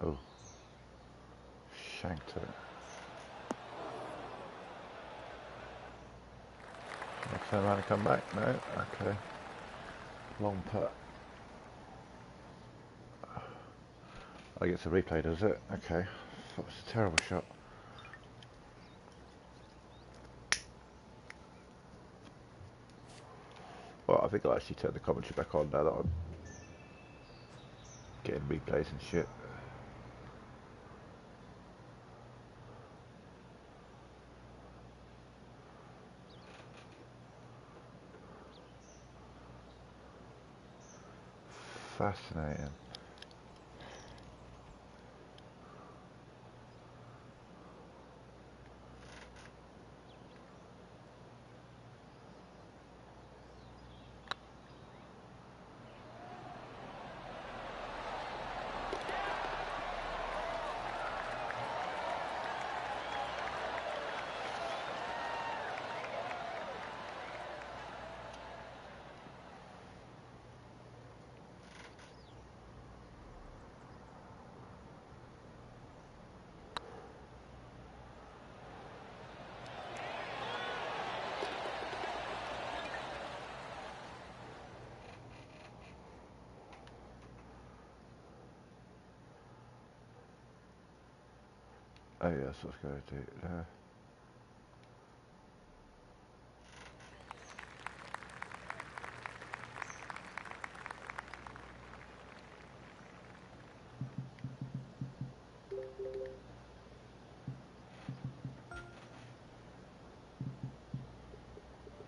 [SPEAKER 3] Oh. Shanked it. I'll turn around and come back? No? Okay. Long putt. I get to replay, does it? Okay. That was a terrible shot. Well, I think I'll actually turn the commentary back on now that I'm getting replays and shit. Fascinating. Oh yeah, that's what's going to do.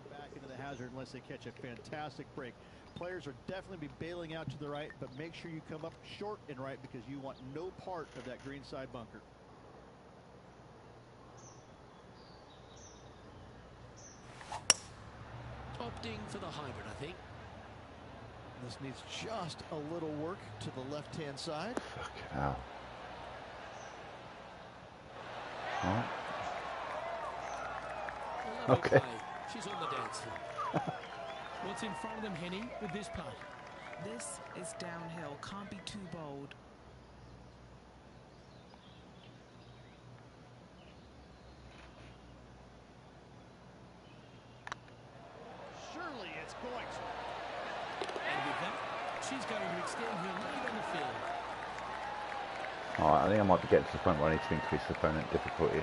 [SPEAKER 4] Back into the hazard unless they catch a fantastic break. Players are definitely be bailing out to the right, but make sure you come up short and right because you want no part of that greenside bunker.
[SPEAKER 1] Opting for the hybrid, I think.
[SPEAKER 4] This needs just a little work to the left-hand side.
[SPEAKER 3] Fucking hell. Right. Okay.
[SPEAKER 1] She's on the dance floor. What's in front of them, Henny, with this putt?
[SPEAKER 2] This is downhill. Can't be too bold.
[SPEAKER 4] Surely it's going to.
[SPEAKER 1] And with that, she's going to extend her lead on the field.
[SPEAKER 3] Alright, I think I might be getting to the point where I need to increase the opponent difficulty.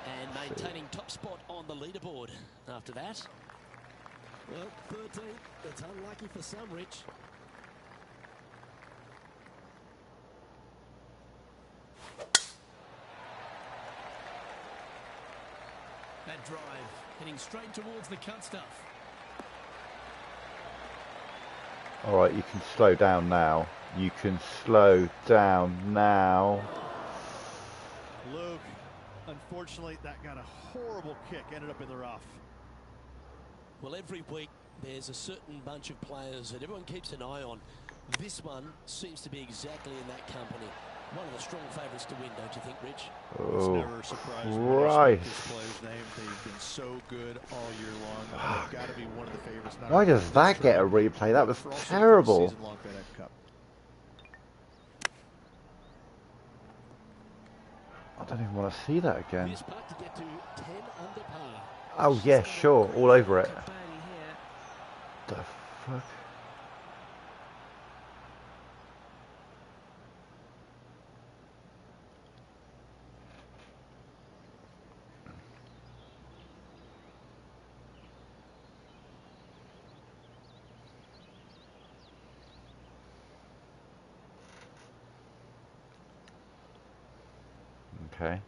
[SPEAKER 1] And maintaining top spot on the leaderboard after that. Well, 13. That's unlucky for some, Rich. That drive heading straight towards the cut stuff.
[SPEAKER 3] Alright, you can slow down now. You can slow down now.
[SPEAKER 4] Luke, unfortunately, that got a horrible kick, ended up in the rough.
[SPEAKER 1] Well, every week there's a certain bunch of players that everyone keeps an eye on. This one seems to be exactly in that company. One of the strong favourites to win, don't you think, Rich?
[SPEAKER 4] It's
[SPEAKER 3] Oh,
[SPEAKER 4] never a surprise when
[SPEAKER 3] right.
[SPEAKER 4] this player's name. They've been so good all year long. They've got to be one of the favourites.
[SPEAKER 3] Why does that get a replay? That was terrible.
[SPEAKER 4] Season-long FedEx Cup.
[SPEAKER 3] I don't even want to see that again.
[SPEAKER 1] This putt to get to 10 under par.
[SPEAKER 3] Oh yeah, sure, all over it. The fuck? Okay.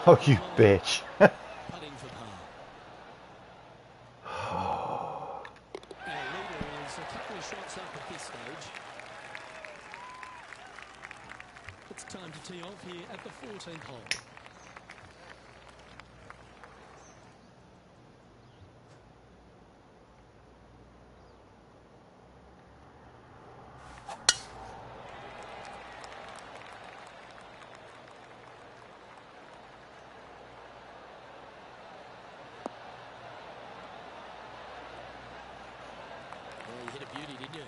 [SPEAKER 3] Oh, you bitch.
[SPEAKER 1] Putting for par. Our leader is a couple of shots up at this stage. It's time to tee off here at the 14th hole. Well, you hit a beauty, didn't you?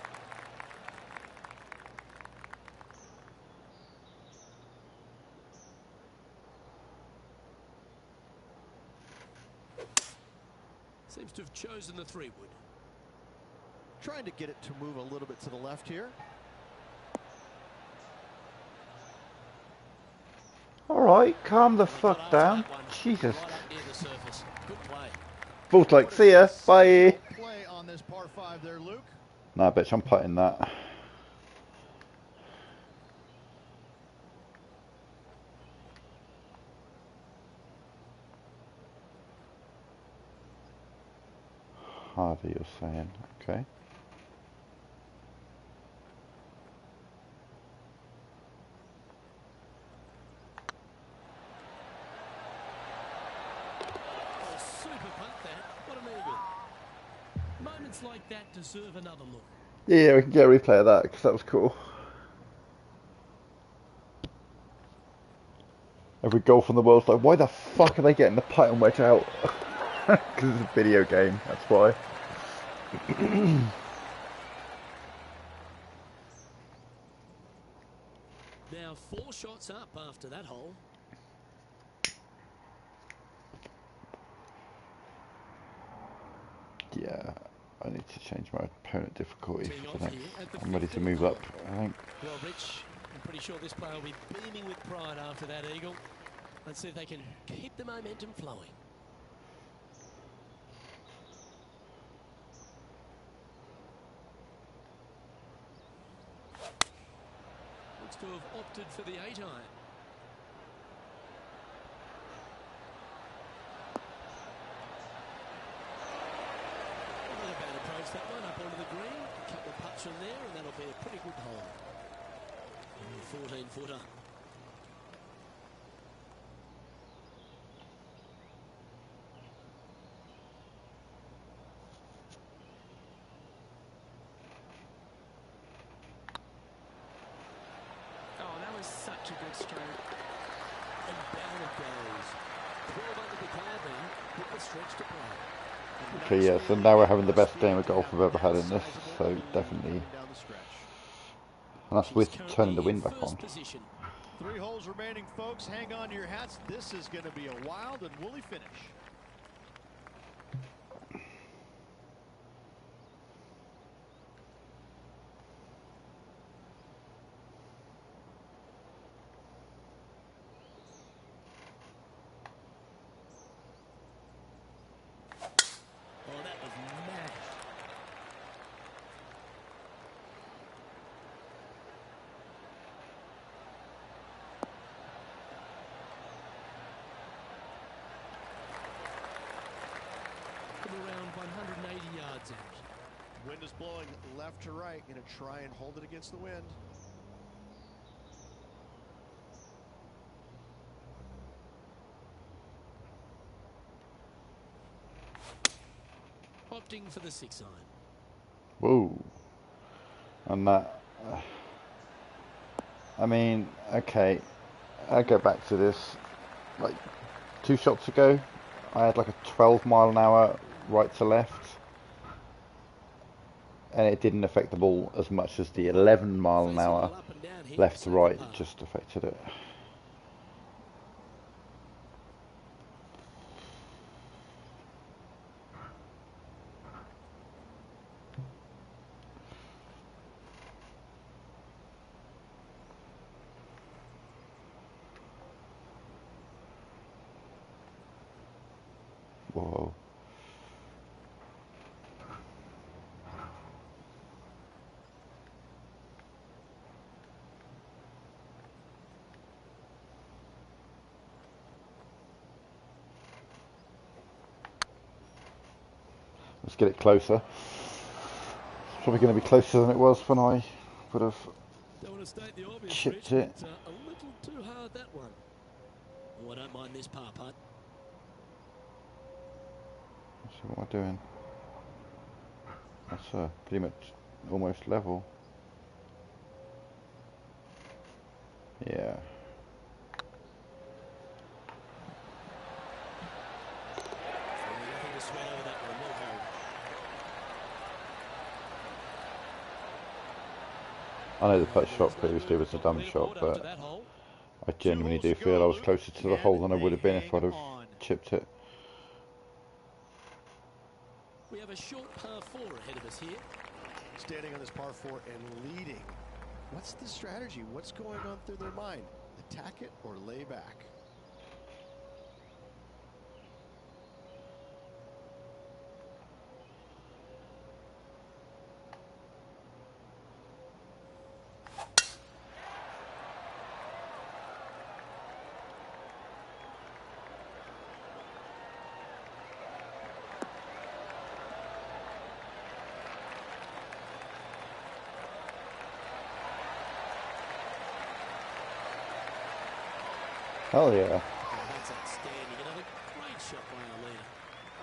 [SPEAKER 1] Seems to have chosen the 3-wood.
[SPEAKER 4] Trying to get it to move a little bit to the left here.
[SPEAKER 3] Alright, calm the fuck down. Jesus.
[SPEAKER 1] Right up near the surface. Good play.
[SPEAKER 3] Full like, see ya, bye.
[SPEAKER 4] Play on this par 5 there, Luke.
[SPEAKER 3] Nah, bitch, I'm putting that. Harder, you're saying. Okay.
[SPEAKER 1] Oh, super putt that. What an eagle. Moments like that deserve another look.
[SPEAKER 3] Yeah, we can get a replay of that because that was cool. Every golf in the world's like, why the fuck are they getting the putting wedge out? Because it's a video game, that's why.
[SPEAKER 1] Now 4 shots up after that hole.
[SPEAKER 3] Yeah, I need to change my opponent difficulty
[SPEAKER 1] Teeing
[SPEAKER 3] for the
[SPEAKER 1] off
[SPEAKER 3] next.
[SPEAKER 1] here at the
[SPEAKER 3] I'm ready
[SPEAKER 1] fifth
[SPEAKER 3] to
[SPEAKER 1] of the
[SPEAKER 3] move
[SPEAKER 1] hole.
[SPEAKER 3] up, I think.
[SPEAKER 1] Well, Rich, I'm pretty sure this player will be beaming with pride after that eagle. Let's see if they can keep the momentum flowing. Looks to have opted for the 8 iron. Not a bad approach that one, up onto the green. A couple of putts from there, and that'll be a pretty good hole. 14-footer.
[SPEAKER 2] Oh, that was such a good stroke.
[SPEAKER 1] And down it goes. 12 under the car then, with the stretch to play.
[SPEAKER 3] Okay, yeah, so now we're having the best game of golf I've ever had in this, so definitely. And that's with turning the wind back on.
[SPEAKER 4] 3 holes remaining, folks. Hang on to your hats. This is going to be a wild and woolly finish.
[SPEAKER 1] Oh, that was mad. From around 180 yards out.
[SPEAKER 4] Wind is blowing left to right. Going to try and hold it against the wind.
[SPEAKER 1] Opting for the 6 iron.
[SPEAKER 3] Whoa. And that. I mean, okay. I go back to this. Like 2 shots ago, I had like a 12-mile-an-hour right to left. And it didn't affect the ball as much as the 11-mile-an-hour left to right just affected it. Whoa. Let's get it closer. It's probably going to be closer than it was when I would have
[SPEAKER 1] Don't want to state the obvious,
[SPEAKER 3] chipped
[SPEAKER 1] Rich,
[SPEAKER 3] it.
[SPEAKER 1] but, a little too hard, that one. Oh, I don't mind this par putt.
[SPEAKER 3] So what am I doing? That's pretty much almost level. Yeah.
[SPEAKER 1] Nothing to sweat over that one. Well held.
[SPEAKER 3] I know the putt shot previously was a dumb shot, but I genuinely do feel I was closer to the hole than I would have been if I'd have chipped it.
[SPEAKER 1] We have a short par 4 ahead of us here.
[SPEAKER 4] Standing on this par 4 and leading. What's the strategy? What's going on through their mind? Attack it or lay back?
[SPEAKER 3] Hell yeah.
[SPEAKER 1] That's outstanding. Another great shot by our leader.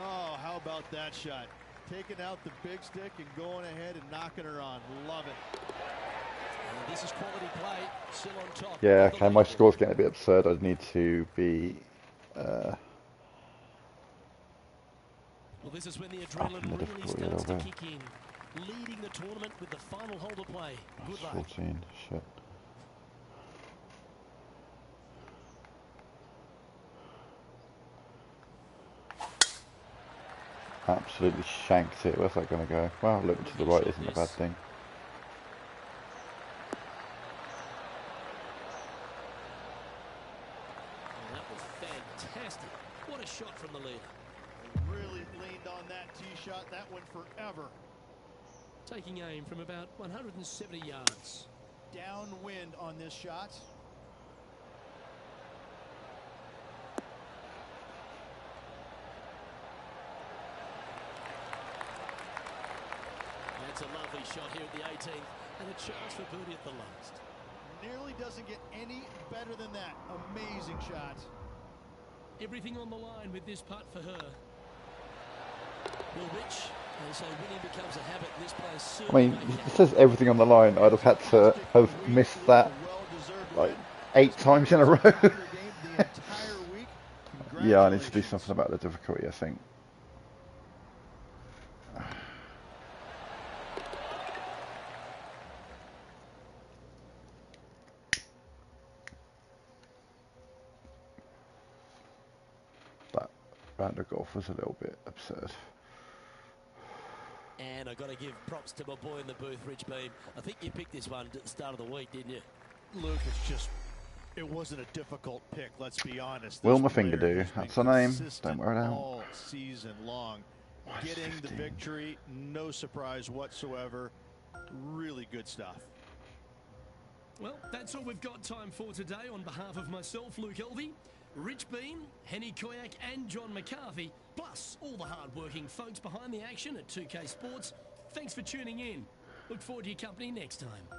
[SPEAKER 4] Oh, how about that shot? Taking out the big stick and going ahead and knocking her on. Love it.
[SPEAKER 1] And this is quality play. Still on top.
[SPEAKER 3] Yeah, okay, my score's getting a bit absurd. I need to be...
[SPEAKER 1] Well, this is when the adrenaline really starts to kick in. Leading the tournament with the final hole to play. Good luck.
[SPEAKER 3] 14, shit. Absolutely shanked it. Where's that going to go? Well, looking to the right isn't a bad thing.
[SPEAKER 1] Oh, that was fantastic. What a shot from the leader.
[SPEAKER 4] Really leaned on that tee shot. That went forever.
[SPEAKER 1] Taking aim from about 170 yards.
[SPEAKER 4] Downwind on this shot.
[SPEAKER 1] That's a lovely shot here at the 18th, and a chance for birdie at the last.
[SPEAKER 4] Nearly doesn't get any better than that. Amazing shot.
[SPEAKER 1] Everything on the line with this putt for her. Well, Rich, they say winning becomes a habit. This place
[SPEAKER 3] I mean, it says everything on the line. I'd have had to have missed that like 8 times in a row. Yeah, I need to do something about the difficulty, I think. That round of golf was a little bit absurd.
[SPEAKER 1] And I've got to give props to my boy in the booth, Rich Beam. I think you picked this one at the start of the week, didn't you?
[SPEAKER 4] Luke, it wasn't a difficult pick, let's be honest.
[SPEAKER 3] Will my finger do? That's the name. Don't wear it out.
[SPEAKER 4] All season long. Getting the victory, no surprise whatsoever. Really good stuff.
[SPEAKER 1] Well, that's all we've got time for today. On behalf of myself, Luke Elvey, Rich Beam, Henny Koyak and John McCarthy, plus all the hard-working folks behind the action at 2K Sports, thanks for tuning in. Look forward to your company next time.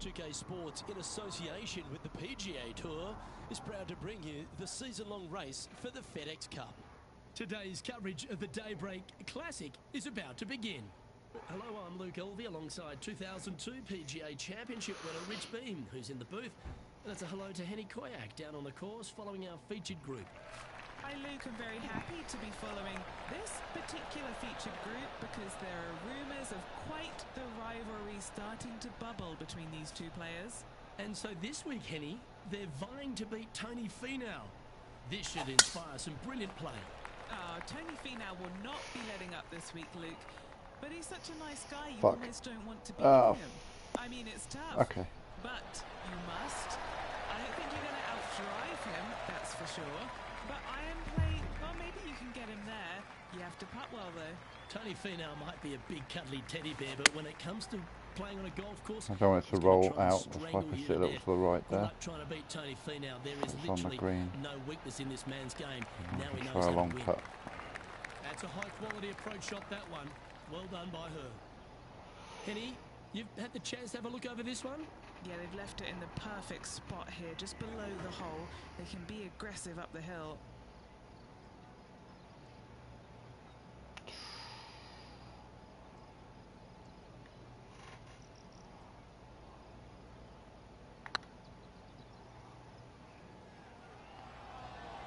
[SPEAKER 1] 2K Sports, in association with the PGA Tour, is proud to bring you the season-long race for the FedEx Cup. Today's coverage of the Daybreak Classic is about to begin. Hello, I'm Luke Elvey alongside 2002 PGA Championship winner Rich Beam, who's in the booth. And it's a hello to Henny Koyak down on the course following our featured group.
[SPEAKER 2] Hi Luke, I'm very happy to be following this particular featured group because there are rumours of quite the rivalry starting to bubble between these two players.
[SPEAKER 1] And so this week, Henny, they're vying to beat Tony Finau. This should inspire some brilliant play.
[SPEAKER 2] Oh, Tony Finau will not be letting up this week, Luke. But he's such a nice guy, you
[SPEAKER 3] Fuck.
[SPEAKER 2] almost don't want to beat him. I mean, it's tough.
[SPEAKER 3] Okay.
[SPEAKER 2] But you must. I don't think you're going to outdrive him, that's for sure. But iron play, well, maybe you can get him there. You have to putt well, though.
[SPEAKER 1] Tony Finau might be a big cuddly teddy bear, but when it comes to playing on a golf course,
[SPEAKER 3] I don't want it to roll out. That's why I can sit a little to the right
[SPEAKER 1] good
[SPEAKER 3] there.
[SPEAKER 1] luck trying to beat Tony Finau. There is
[SPEAKER 3] It's on the
[SPEAKER 1] literally
[SPEAKER 3] green.
[SPEAKER 1] no weakness in this man's game. Now he knows
[SPEAKER 3] Try a
[SPEAKER 1] how
[SPEAKER 3] long
[SPEAKER 1] to win.
[SPEAKER 3] putt.
[SPEAKER 1] That's a high-quality approach shot, that one. Well done by her. Henny, you've had the chance to have a look over this one?
[SPEAKER 2] Yeah, they've left it in the perfect spot here, just below the hole. They can be aggressive up the hill.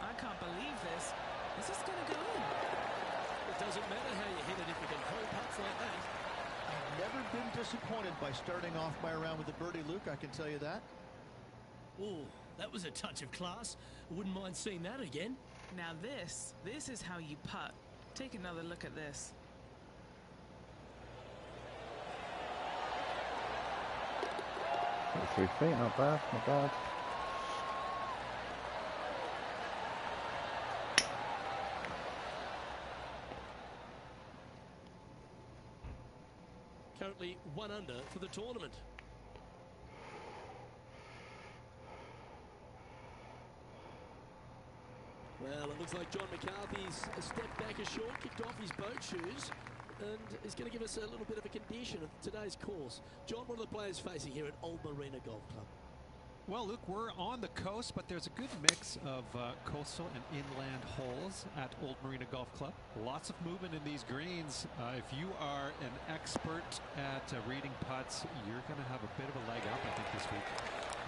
[SPEAKER 2] I can't believe this. Is this going to go in?
[SPEAKER 1] It doesn't matter how you hit it if you can hold putts like that.
[SPEAKER 4] I've never been disappointed by starting off my round with a birdie, Luke, I can tell you that.
[SPEAKER 1] Oh, that was a touch of class. Wouldn't mind seeing that again.
[SPEAKER 2] Now this is how you putt. Take another look at this.
[SPEAKER 3] 3 feet, not bad, not bad.
[SPEAKER 1] Currently 1 under for the tournament. Well, it looks like John McCarthy's stepped back a short, kicked off his boat shoes, and is going to give us a little bit of a condition of today's course. John, what are the players facing here at Old Marina Golf Club?
[SPEAKER 5] Well, Luke, we're on the coast, but there's a good mix of coastal and inland holes at Old Marina Golf Club. Lots of movement in these greens. If you are an expert at reading putts, you're going to have a bit of a leg up, I think, this week.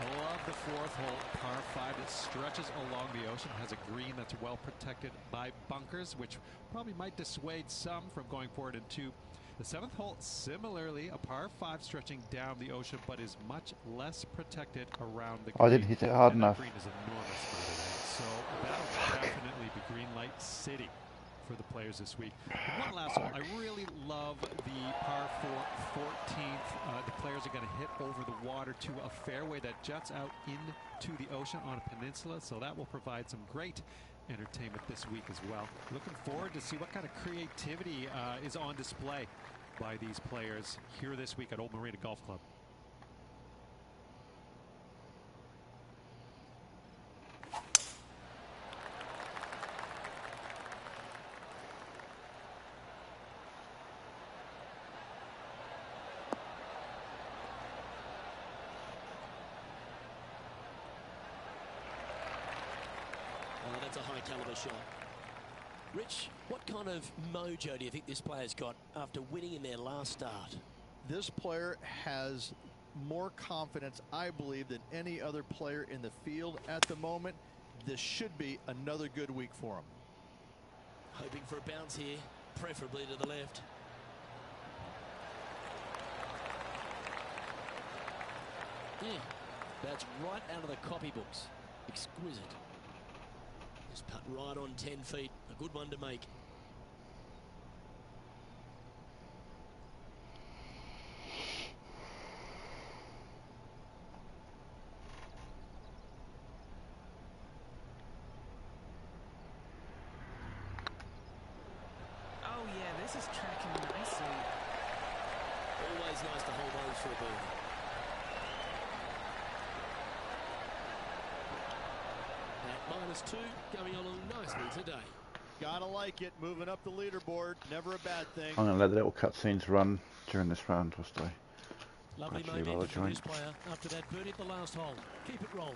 [SPEAKER 5] I love the 4th hole, par 5. It stretches along the ocean, has a green that's well protected by bunkers, which probably might dissuade some from going forward into the 7th hole. Similarly, a par 5 stretching down the ocean, but is much less protected around the green.
[SPEAKER 3] I didn't hit it hard
[SPEAKER 5] And
[SPEAKER 3] enough.
[SPEAKER 5] The green is enormous, by the way. So that'll definitely be green light city for the players this week. One last hole. I really love the par 4 14th. The players are going to hit over the water to a fairway that juts out into the ocean on a peninsula, so that will provide some great entertainment this week as well. Looking forward to see what kind of creativity is on display by these players here this week at Old Marina Golf Club.
[SPEAKER 1] Oh, that's a high caliber shot. Rich, what kind of mojo do you think this player's got after winning in their last start?
[SPEAKER 4] This player has more confidence, I believe, than any other player in the field at the moment. This should be another good week for him.
[SPEAKER 1] Hoping for a bounce here, preferably to the left. Yeah, that's right out of the copybooks. Exquisite. Just putt right on 10 feet. A good one to make.
[SPEAKER 2] Oh yeah, this is tracking nicely.
[SPEAKER 1] Always nice to hold those for a ball. At -2, going along nicely today.
[SPEAKER 4] Gotta like it. Moving up the leaderboard. Never a bad thing.
[SPEAKER 3] I'm going to let the little cutscenes run during this round, whilst I
[SPEAKER 1] Lovely
[SPEAKER 3] Actually,
[SPEAKER 1] momentum
[SPEAKER 3] rather
[SPEAKER 1] for this
[SPEAKER 3] joint.
[SPEAKER 1] player after that birdie at the last hole. Keep it rolling.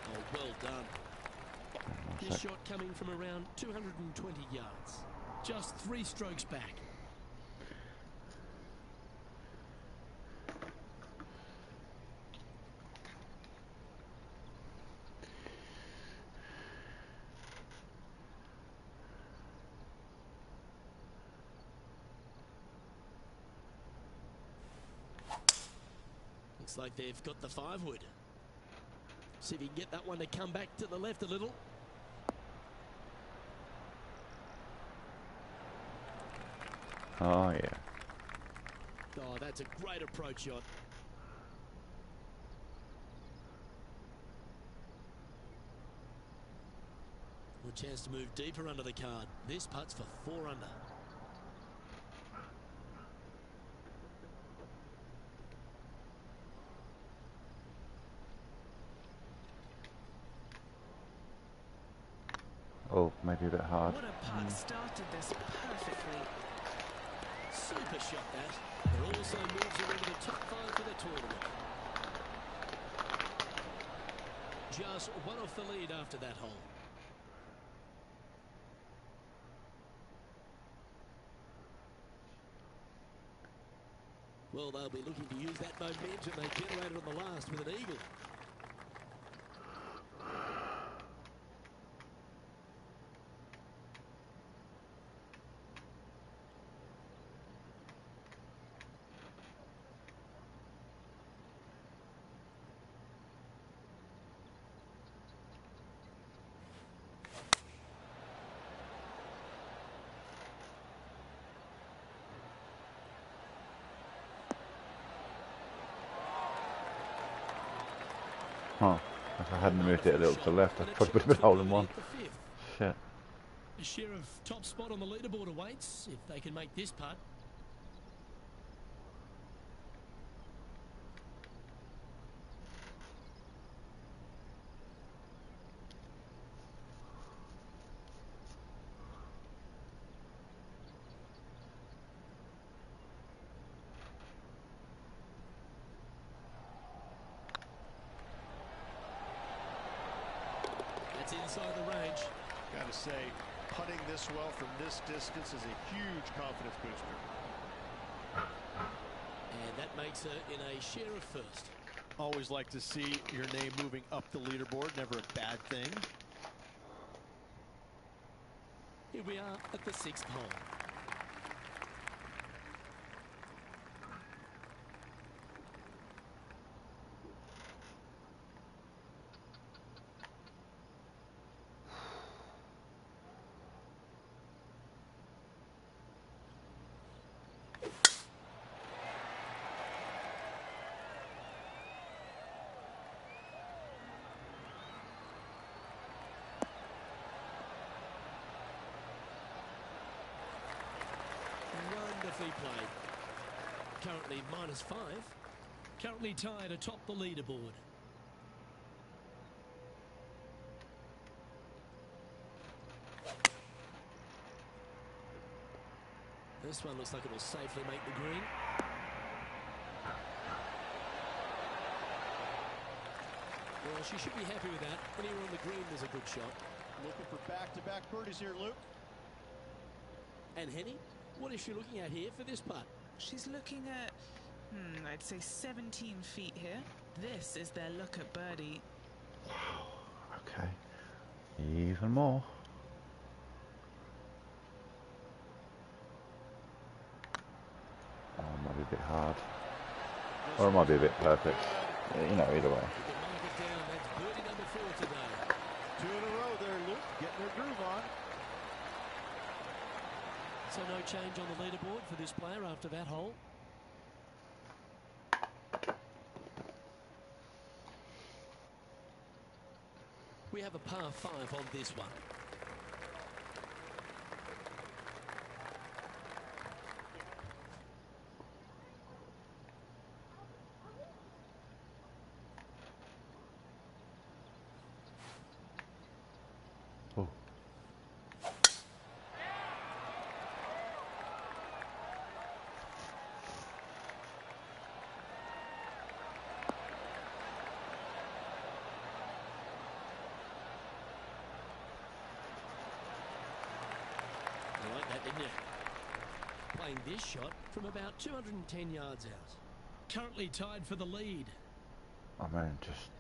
[SPEAKER 1] Oh, well done. This shot coming from around 220 yards. Just 3 strokes back. Looks like they've got the 5-wood. See if he can get that one to come back to the left a little.
[SPEAKER 3] Oh, yeah.
[SPEAKER 1] Oh, that's a great approach shot. A chance to move deeper under the card. This putt's for 4 under.
[SPEAKER 3] Oh, maybe a bit hard.
[SPEAKER 2] What a putt. Started this perfectly.
[SPEAKER 1] Super shot that. It also moves him into the top 5 for the tournament. Just one off the lead after that hole. Well, they'll be looking to use that momentum they generated on the last with an eagle.
[SPEAKER 3] Huh. If I hadn't moved it a little to the left, I probably would have been holding one. Shit.
[SPEAKER 1] A share of top spot on the leaderboard awaits if they can make this putt. That's inside the range.
[SPEAKER 4] Got to say, putting this well from this distance is a huge confidence booster.
[SPEAKER 1] And that makes her in a share of first.
[SPEAKER 4] Always like to see your name moving up the leaderboard. Never a bad thing.
[SPEAKER 1] Here we are at the 6th hole. Wonderfully played. Currently -5. Currently tied atop the leaderboard. This one looks like it will safely make the green. Well, she should be happy with that. Anywhere on the green, there's a good shot.
[SPEAKER 4] Looking for back-to-back birdies here, Luke.
[SPEAKER 1] And Henny, what is she looking at here for this putt?
[SPEAKER 2] She's looking at, I'd say 17 feet here. This is their look at birdie.
[SPEAKER 3] Okay. Even more. Oh, it might be a bit hard. Or it might be a bit perfect. You know, either way.
[SPEAKER 1] You can mark it down. That's birdie number 4 today.
[SPEAKER 4] 2 in a row there, Luke. Getting their groove on.
[SPEAKER 1] So no change on the leaderboard for this player after that hole. We have a par 5 on this one. Wozniak playing this shot from about 210 yards out. Currently tied for the lead.
[SPEAKER 3] Oh man, just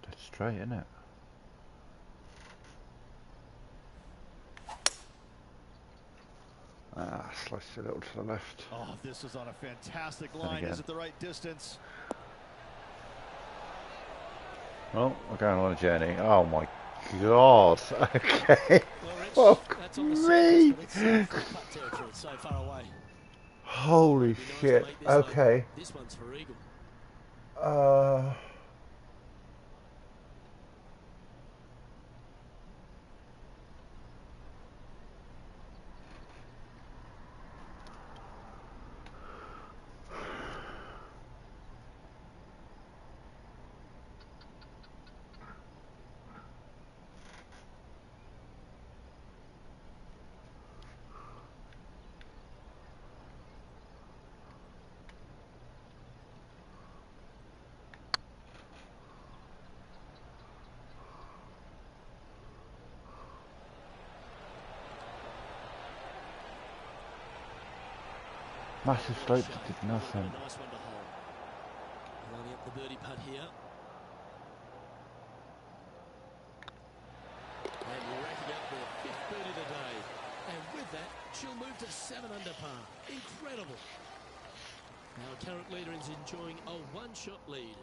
[SPEAKER 3] dead straight, isn't it? Ah, sliced it a little to the left.
[SPEAKER 4] Oh, this is on a fantastic line. Is it the right distance?
[SPEAKER 3] Well, we're going on a journey. Oh my god. Okay.
[SPEAKER 1] Well,
[SPEAKER 3] Fuck
[SPEAKER 1] that's on the
[SPEAKER 3] me.
[SPEAKER 1] surface, but it's putt territory, so far away.
[SPEAKER 3] Holy
[SPEAKER 1] It'd be nice to
[SPEAKER 3] shit.
[SPEAKER 1] make this
[SPEAKER 3] Okay.
[SPEAKER 1] one. This one's for eagle.
[SPEAKER 3] Massive slope that did nothing.
[SPEAKER 1] Nice one to hold. Lining up the birdie putt here. And racking up their 5th birdie of the day. And with that, she'll move to 7 under par. Incredible. Our current leader is enjoying a one-shot lead.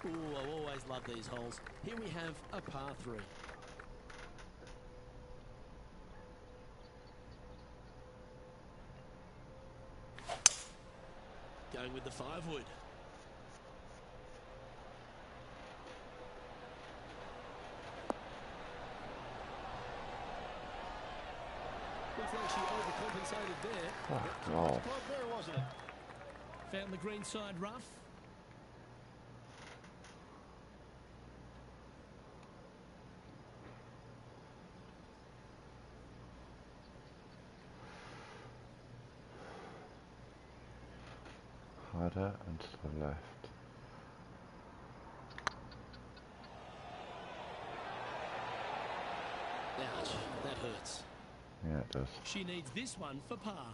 [SPEAKER 1] Ooh, I always love these holes. Here we have a par 3. Going with the 5-wood. Looks like she overcompensated there.
[SPEAKER 3] Fuck off.
[SPEAKER 4] Club there, wasn't it?
[SPEAKER 1] Found the green side rough.
[SPEAKER 3] Harder and to the left.
[SPEAKER 1] Ouch, that hurts.
[SPEAKER 3] Yeah, it does.
[SPEAKER 1] She needs this one for par.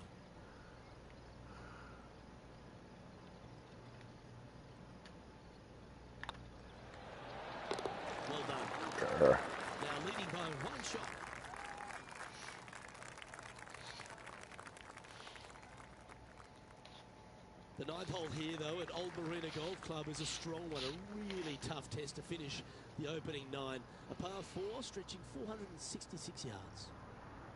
[SPEAKER 1] Well done.
[SPEAKER 3] Grr.
[SPEAKER 1] Now leading by 1 shot. The 9th hole here, though, at Old Marina Golf Club is a strong one, a really tough test to finish the opening 9. A par 4 stretching 466 yards.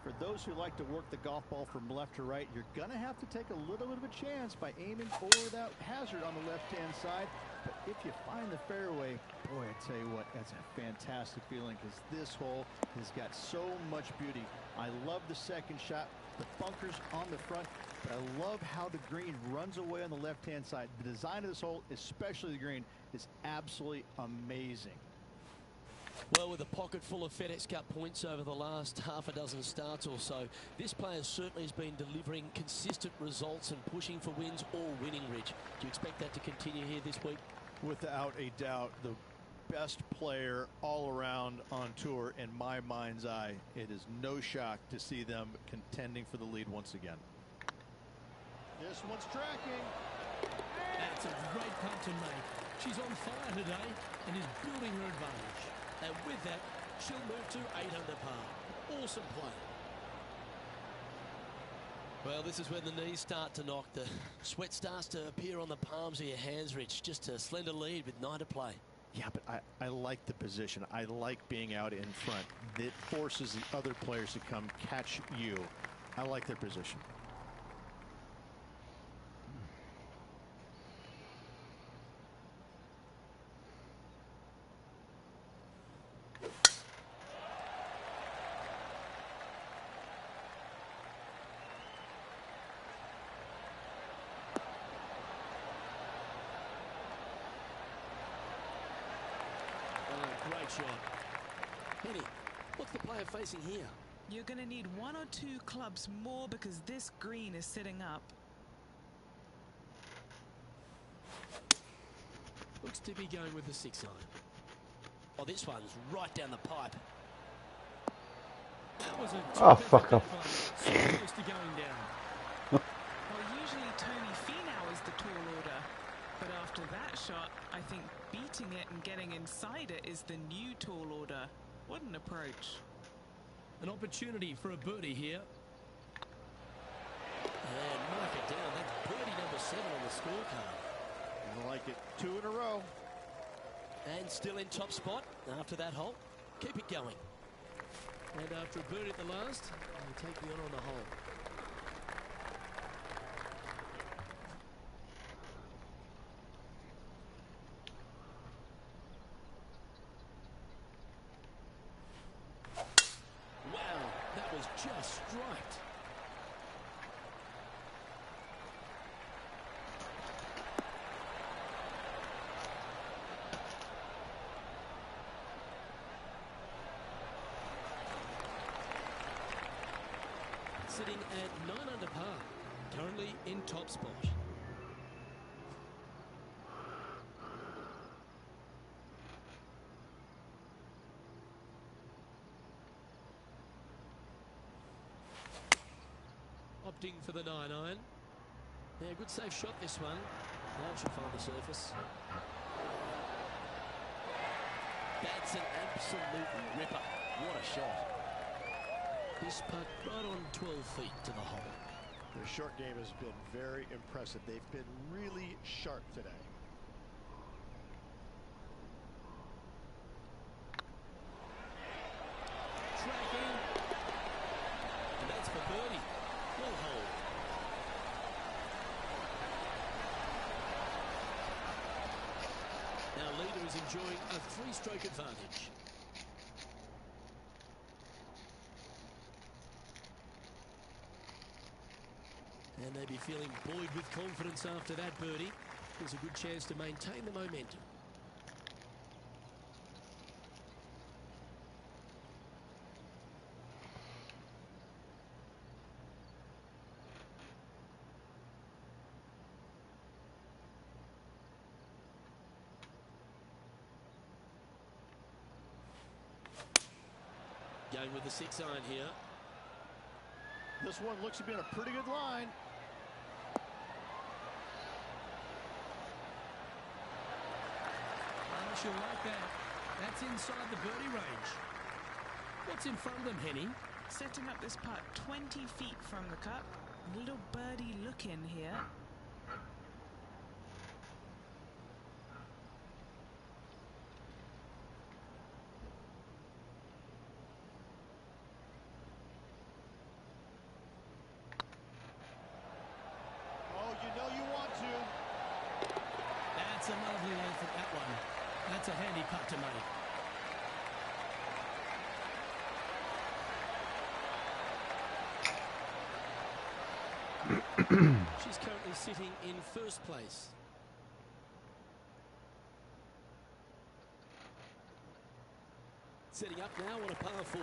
[SPEAKER 4] For those who like to work the golf ball from left to right, you're going to have to take a little bit of a chance by aiming for that hazard on the left-hand side. But if you find the fairway, boy, I tell you what, that's a fantastic feeling because this hole has got so much beauty. I love the second shot, the bunkers on the front, but I love how the green runs away on the left-hand side. The design of this hole, especially the green, is absolutely amazing.
[SPEAKER 1] Well, with a pocket full of FedEx Cup points over the last half a dozen starts or so, this player certainly has been delivering consistent results and pushing for wins or winning, Rich. Do you expect that to continue here this week?
[SPEAKER 4] Without a doubt, the best player all around on tour in my mind's eye. It is no shock to see them contending for the lead once again. This one's tracking.
[SPEAKER 1] That's a great putt to make. She's on fire today and is building her advantage. And with that, she'll move to 8 under par. Awesome play. Well, this is when the knees start to knock. The sweat starts to appear on the palms of your hands, Rich. Just a slender lead with 9 to play.
[SPEAKER 4] Yeah, but I like the position. I like being out in front. It forces the other players to come catch you. I like their position.
[SPEAKER 1] Great shot. Penny, what's the player facing here?
[SPEAKER 2] You're going to need 1 or 2 clubs more because this green is sitting up.
[SPEAKER 1] Looks to be going with the 6 iron. Oh, this one's right down the pipe. That was a
[SPEAKER 3] Oh, fuck off.
[SPEAKER 1] So close to going down.
[SPEAKER 2] Well, usually Tony Finau is the tall order, but after that shot, I think beating it and getting inside it is the new tall order. What an approach.
[SPEAKER 1] An opportunity for a birdie here. And mark it down. That's birdie number 7 on the scorecard.
[SPEAKER 4] I like it. 2 in a row.
[SPEAKER 1] And still in top spot after that hole. Keep it going. And after a birdie at the last, they take the honour on the hole. Wow, that was just striped. Sitting at 9 under par, currently in top spot. Opting for the 9-iron. Yeah, good safe shot this one. Now it should find the surface. That's an absolute ripper. What a shot. This putt right on 12 feet to the hole.
[SPEAKER 4] Their short game has been very impressive. They've been really sharp today.
[SPEAKER 1] Tracking. And that's for birdie. Well hole. Our leader is enjoying a 3-stroke advantage. And they'd be feeling buoyed with confidence after that birdie. There's a good chance to maintain the momentum. Going with the 6-iron here.
[SPEAKER 4] This one looks to be in a pretty good line.
[SPEAKER 1] She'll like that. That's inside the birdie range. What's in front of them, Henny?
[SPEAKER 2] Setting up this putt 20 feet from the cup. Little birdie look in here.
[SPEAKER 4] Oh, you know you want to.
[SPEAKER 1] That's a lovely length at that one. That's a handy putt to make. She's currently sitting in first place. Setting up now on a par 4.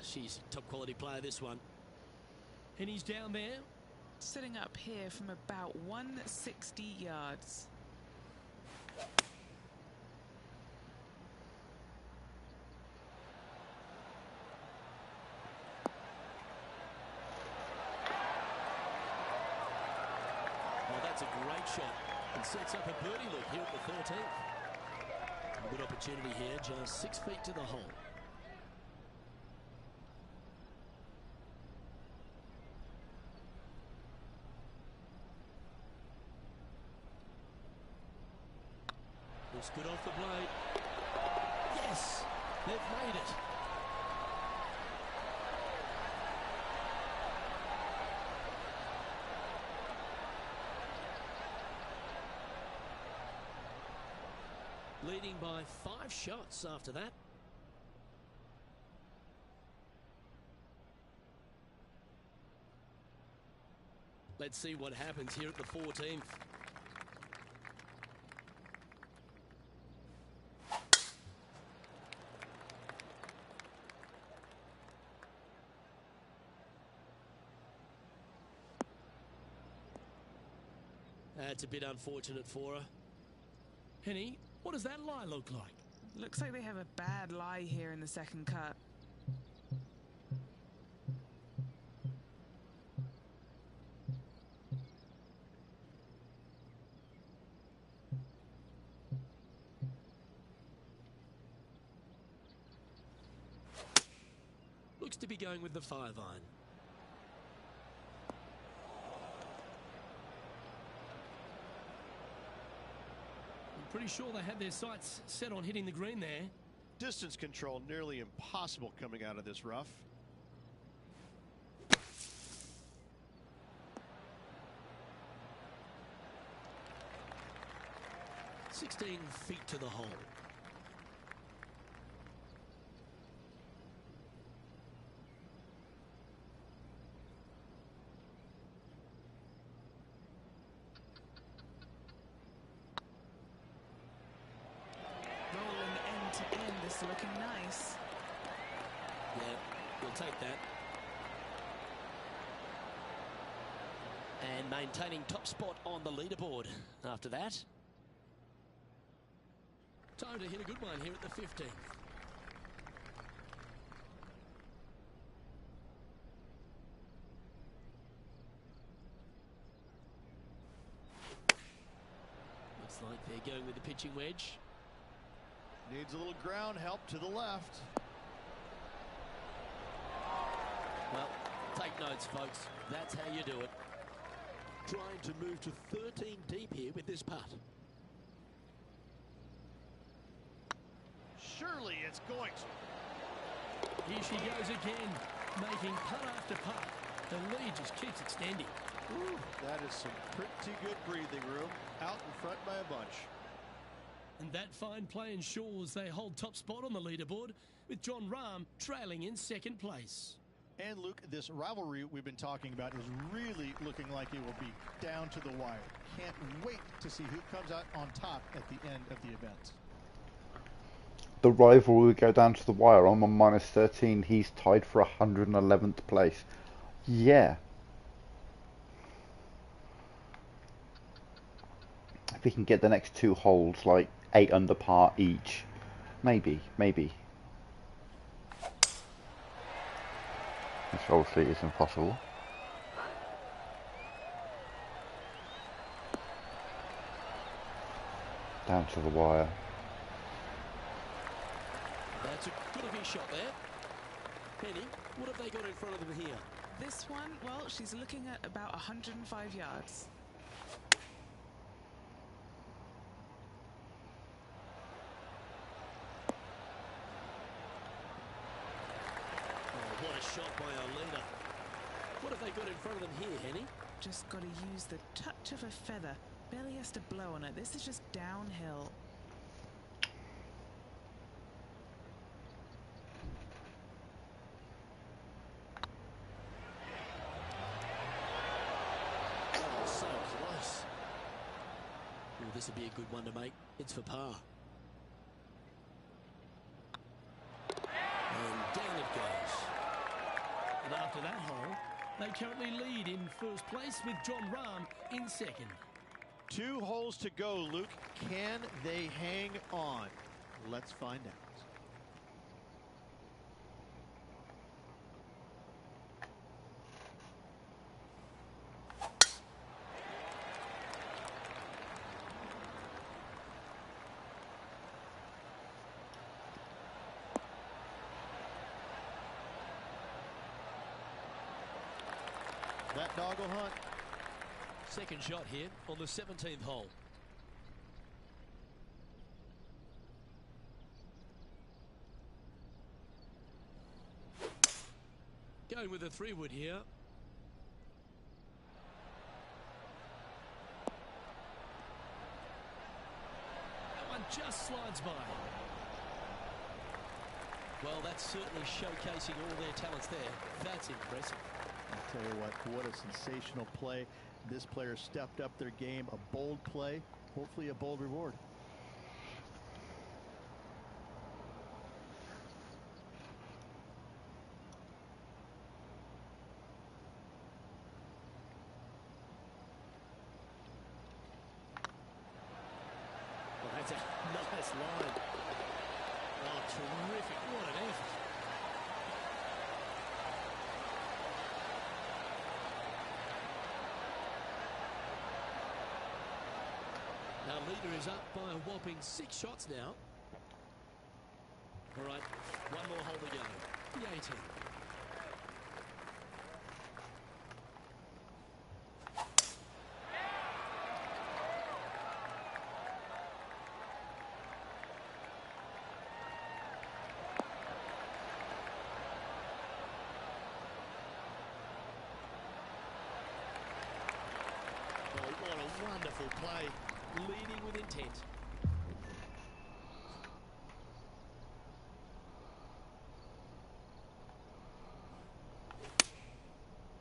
[SPEAKER 1] She's a top quality player, this one. And he's down there.
[SPEAKER 2] Sitting up here from about 160 yards.
[SPEAKER 1] Well, that's a great shot and sets up a birdie look here at the 13th. A good opportunity here, just 6 feet to the hole. Looks good off the blade. Yes, they've made it. leading by 5 shots after that. Let's see what happens here at the 14th. That's a bit unfortunate for her. Henny, what does that lie look like?
[SPEAKER 2] Looks like they have a bad lie here in the second cut.
[SPEAKER 1] Looks to be going with the 5-iron. Pretty sure they had their sights set on hitting the green there.
[SPEAKER 4] Distance control nearly impossible coming out of this rough.
[SPEAKER 1] "16 feet to the hole."
[SPEAKER 2] This is looking nice.
[SPEAKER 1] Yeah, we'll take that. And maintaining top spot on the leaderboard after that. Time to hit a good one here at the 15th. Looks like they're going with the pitching wedge.
[SPEAKER 4] Needs a little ground help to the left.
[SPEAKER 1] Well, take notes, folks. That's how you do it. Trying to move to 13 deep here with this putt.
[SPEAKER 4] Surely it's going to.
[SPEAKER 1] Here she goes again, making putt after putt. The lead just keeps extending.
[SPEAKER 4] Ooh, that is some pretty good breathing room. Out in front by a bunch.
[SPEAKER 1] And that fine play ensures they hold top spot on the leaderboard, with Jon Rahm trailing in second place.
[SPEAKER 4] And Luke, this rivalry we've been talking about is really looking like it will be down to the wire. Can't wait to see who comes out on top at the end of the event.
[SPEAKER 3] The rivalry will go down to the wire. I'm on minus 13. He's tied for 111th place. Yeah. If we can get the next 2 holes like 8 under par each, maybe. This obviously is impossible. Down to the wire.
[SPEAKER 1] That's a good shot there. Penny, what have they got in front of them here?
[SPEAKER 2] This one, well, she's looking at about 105 yards.
[SPEAKER 1] What a shot by our leader. What have they got in front of them here, Henny?
[SPEAKER 2] Just got to use the touch of a feather. Barely has to blow on it. This is just downhill.
[SPEAKER 1] Oh, so close. Well, this would be a good one to make. It's for par. And down it goes. And after that hole, they currently lead in first place with Jon Rahm in second.
[SPEAKER 4] 2 holes to go, Luke. Can they hang on? Let's find out. That dog will hunt.
[SPEAKER 1] Second shot here on the 17th hole. Going with a 3-wood here. That one just slides by. Well, that's certainly showcasing all their talents there. That's impressive.
[SPEAKER 4] I'll tell you what a sensational play. This player stepped up their game, a bold play, hopefully a bold reward.
[SPEAKER 1] Well, that's a nice line. Oh, terrific. What an effort. Our leader is up by a whopping 6 shots now. All right, one more hole to go. The 18. Oh, what a wonderful play. Leading with intent.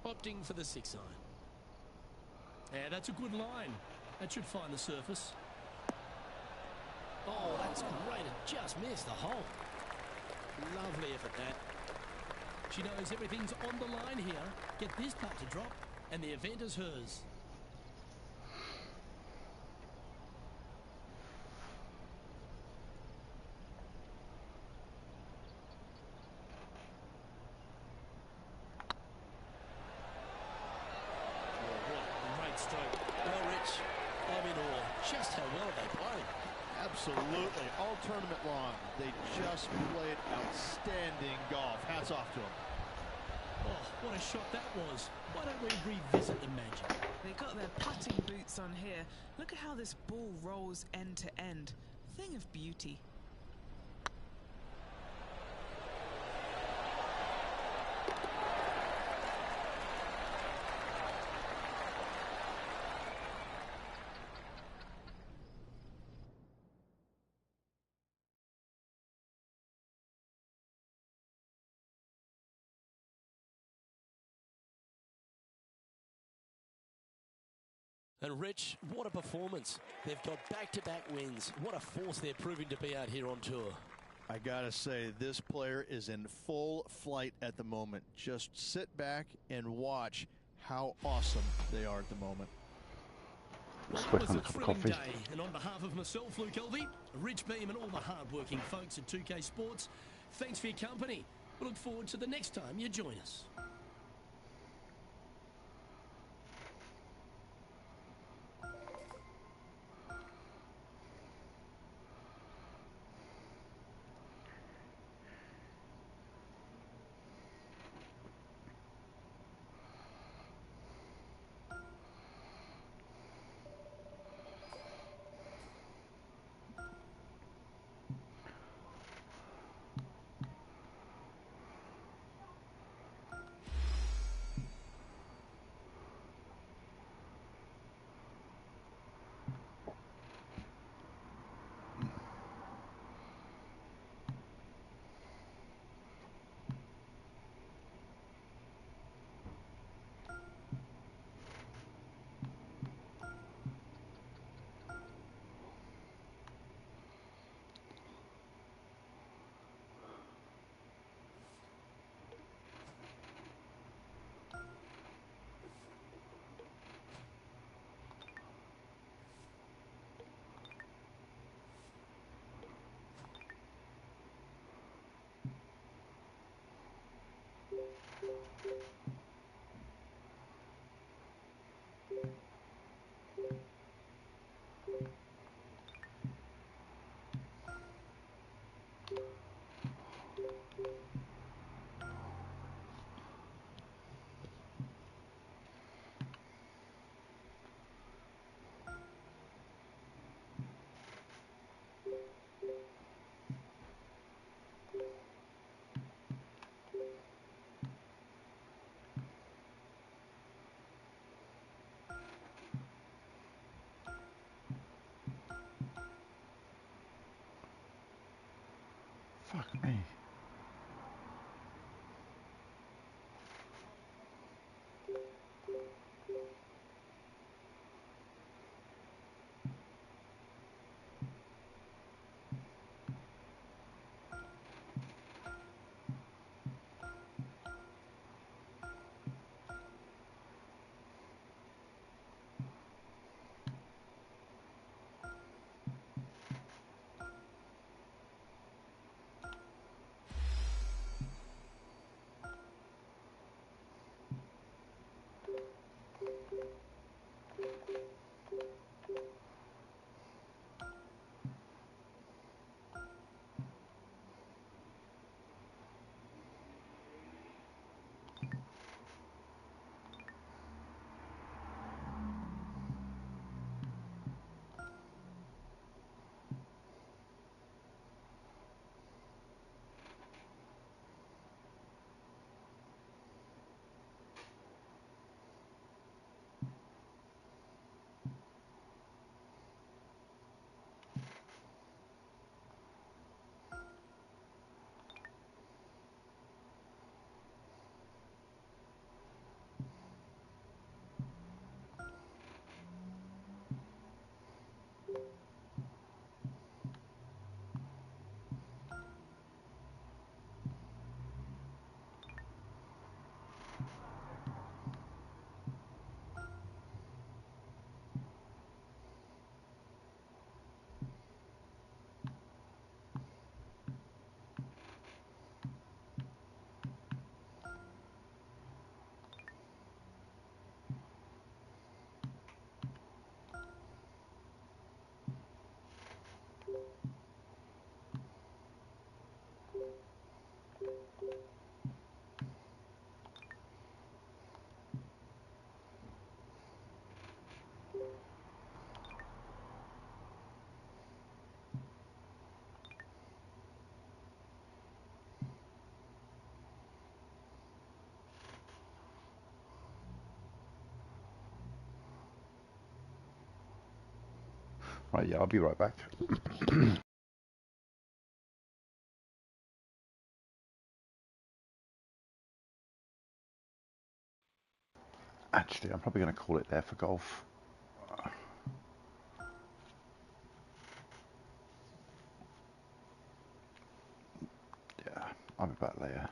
[SPEAKER 1] Opting for the 6-iron. Yeah, that's a good line. That should find the surface. Oh, that's great. It just missed the hole. Lovely effort, that. She knows everything's on the line here. Get this putt to drop, and the event is hers. Stroke. Well, Rich, I'm in awe. Just how well they played.
[SPEAKER 4] Absolutely. All tournament long, they just played outstanding golf. Hats off to them.
[SPEAKER 1] Oh, what a shot that was. Why don't we revisit the magic?
[SPEAKER 2] They got their putting boots on here. Look at how this ball rolls end to end. Thing of beauty.
[SPEAKER 1] And Rich, what a performance. They've got back-to-back wins. What a force they're proving to be out here on tour.
[SPEAKER 4] I gotta say, this player is in full flight at the moment. Just sit back and watch how awesome they are at the moment.
[SPEAKER 1] Well, that was a thrilling day. And on behalf of myself, Luke Elvey, Rich Beam, and all the hard-working folks at 2K Sports, thanks for your company. We look forward to the next time you join us.
[SPEAKER 3] Right, yeah, I'll be right back. Actually, I'm probably going to call it there for golf. Yeah, I'll be back later.